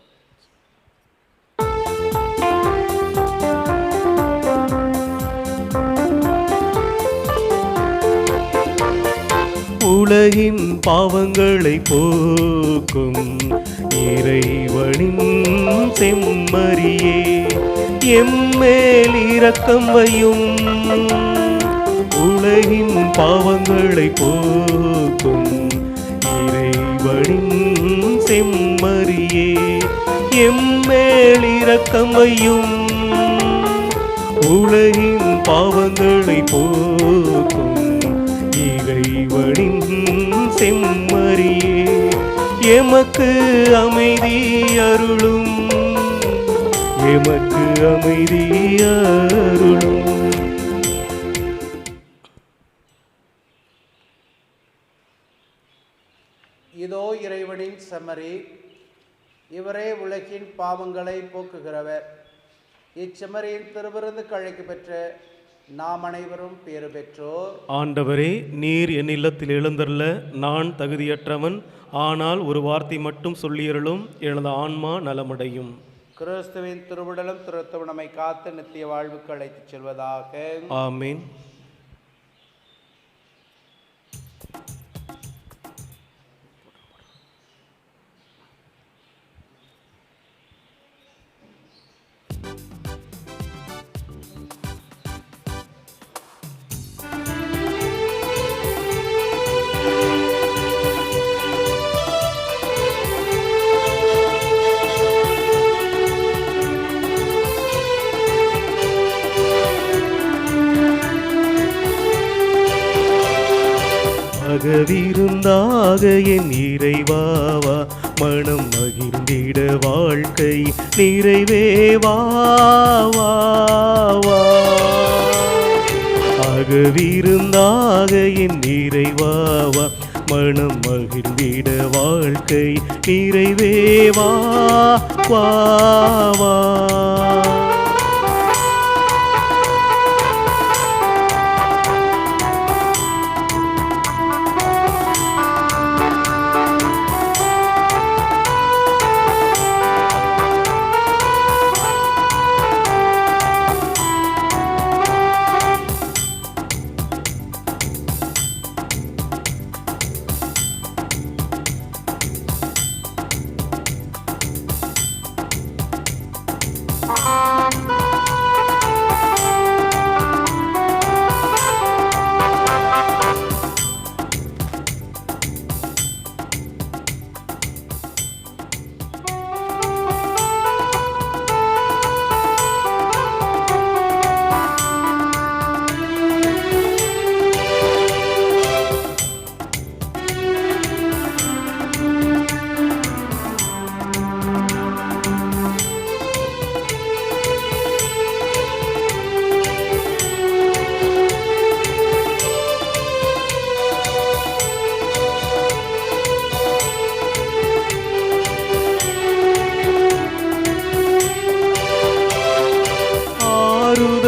உலகின் பாவங்களை போக்கும் இறைவனின் செம்மறியே, எம்மேல் இரக்கம் வையும். உலகின் பாவங்களை போக்கும் இறைவனின் செம்மறியே, எம்மேல் இரக்கம் வையும். உலகின் பாவங்களை போக்கும் இறைவனின் செம்மறியே, எமக்கு அமைதி அருளும், எமக்கு அமைதி அருளும். இதோ இறைவனின் செம்மறி, இவரே உலகின் பாவங்களை போக்குகிறவர். இச்செம்மறியின் திருவிருந்துக்கு அழைக்க பெற்ற நாம் அனைவரும் பேறு பெற்றோர். ஆண்டவரே, நீர் என் இல்லத்தில் எழுந்தருள நான் தகுதியற்றவன், ஆனால் ஒரு வார்த்தை மட்டும் சொல்லியருளும், எனது ஆன்மா நலமடையும். கிறிஸ்துவின் திருவுடலும் திருத்தமும் நம்மை காத்து நித்திய வாழ்வுக்கு அழைத்துச் செல்வதாக. ஆமீன். மகவிருந்தாக என் இறைவாவா, மனம் மகிழ்ந்திட வாழ்க்கை நிறைவேவாவா. அகவிருந்தாக என் இறைவாவா, மனம் மகிழ்ந்திட வாழ்க்கை நிறைவேவா வா வா.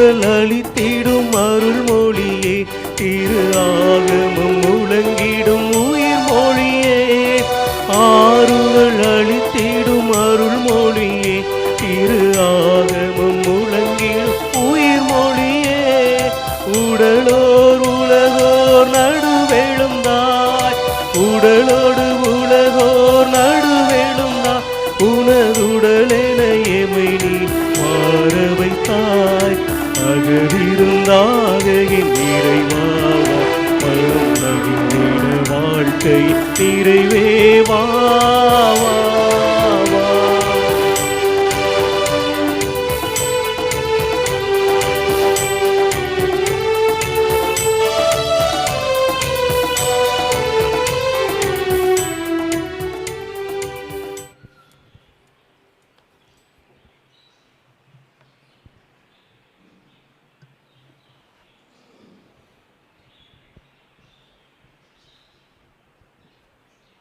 ஆறுதல் அளித்திடும் அருள்மொழியே, திரு ஆகமம் முழங்கிடும் உயிர் மொழியே. ஆறுதல் அளித்திடும் அருள்மொழியே, திரு ஆகமம் முழங்கிடும் உயிர் மொழியே. உடலோர் உலகோர் நடுவெழுந்தாய், உடலோடு உலகோர் நடுவெழுந்தாய். உனதுடலென எமை நீ மாற வைத்தாய். அகதிருந்தாக என் நிறைவாக மனம் நகிழ்ந்திட வாழ்க்கை நிறைவே வா வா வா.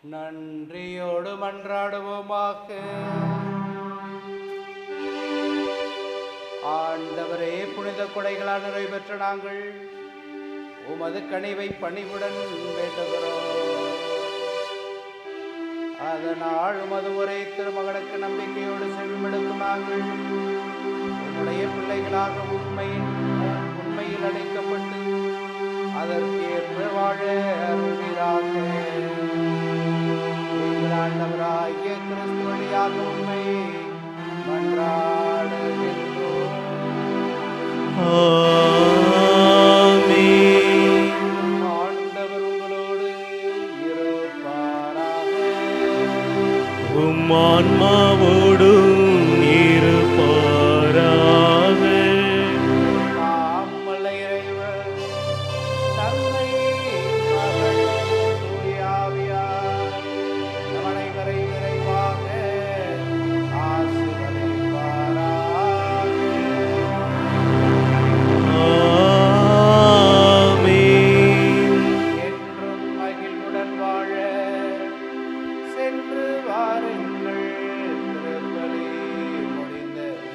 நன்றியோடு மன்றாடுவோமாக. ஆண்டவரே, புனித கொடைகளால் நிறைவு பெற்ற நாங்கள் உமது கனிவை பணிவுடன் வேண்டுகிறோம். அதனால் உமது ஒரே திருமகனுக்கு நம்பிக்கையோடு செவிமடுக்கும் நாங்கள் உம்முடைய பிள்ளைகளாக உண்மையில் அழைக்கப்பட்டு அதற்கேற்ப வாழ அருள்வீராக. ஆண்டவராகிய கிறிஸ்து வழியாக உம்மை மன்றாடுகின்றோம். ஆமென். ஆண்டவர் உங்களோடு இருப்பாராக. உம் ஆன்மாவோடும் இருப்பாராக. நாம் வல்ல இறைவன் தந்தை, மகன், தூய ஆவியார் நம் அனைவரை நிறைவாக ஆசீர்வதிப்பாராக. ஆமென். என்றும் மகிழ்வுடன் வாழ சென்று வாருங்கள். திருப்பலி முடிந்தது.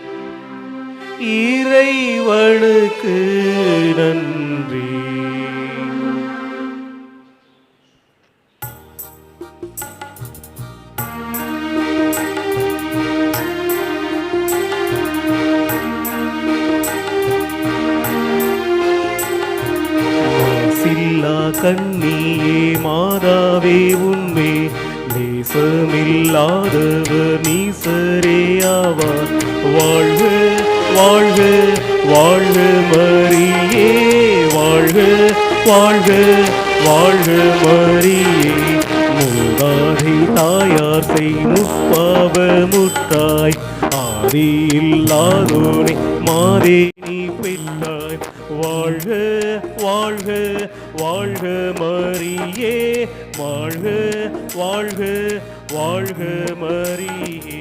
இறைவனுக்கு நன்றி. மாசில்லா கண்ணியே மாதாவே உண்மை நேசமில்லாதவர் நீசரே ஆவார். வாழ்க வாழ்க வாழ்க மரியே, வாழ்க வாழ்க வாழ்க மரியே. மூதாதை தாயார் செய் முப்பாவமுற்றாய், ஆதி இல்லாதோனே மாதே நீ பெற்றாய். வாழ்க வாழ்க வாழ்க மரியே, வாழ்க வாழ்க வாழ்க மரியே.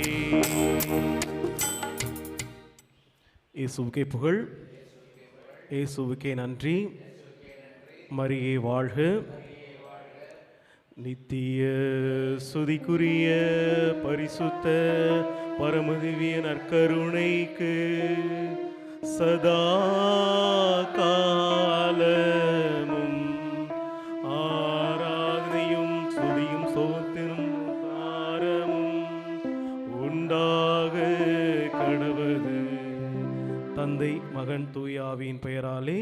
இயேசுவுக்கே புகழ், இயேசுவுக்கே நன்றி. மரியே வாழ்க. நித்திய சுதிக்குரிய பரிசுத்த பரமதிவிய நற்கருணைக்கு சதா காலமும் ஆராதனையும் சுதியும் சோத்திரும் சாரமும் உண்டாக கடவது. தந்தை, மகன், தூய ஆவியின் பெயராலே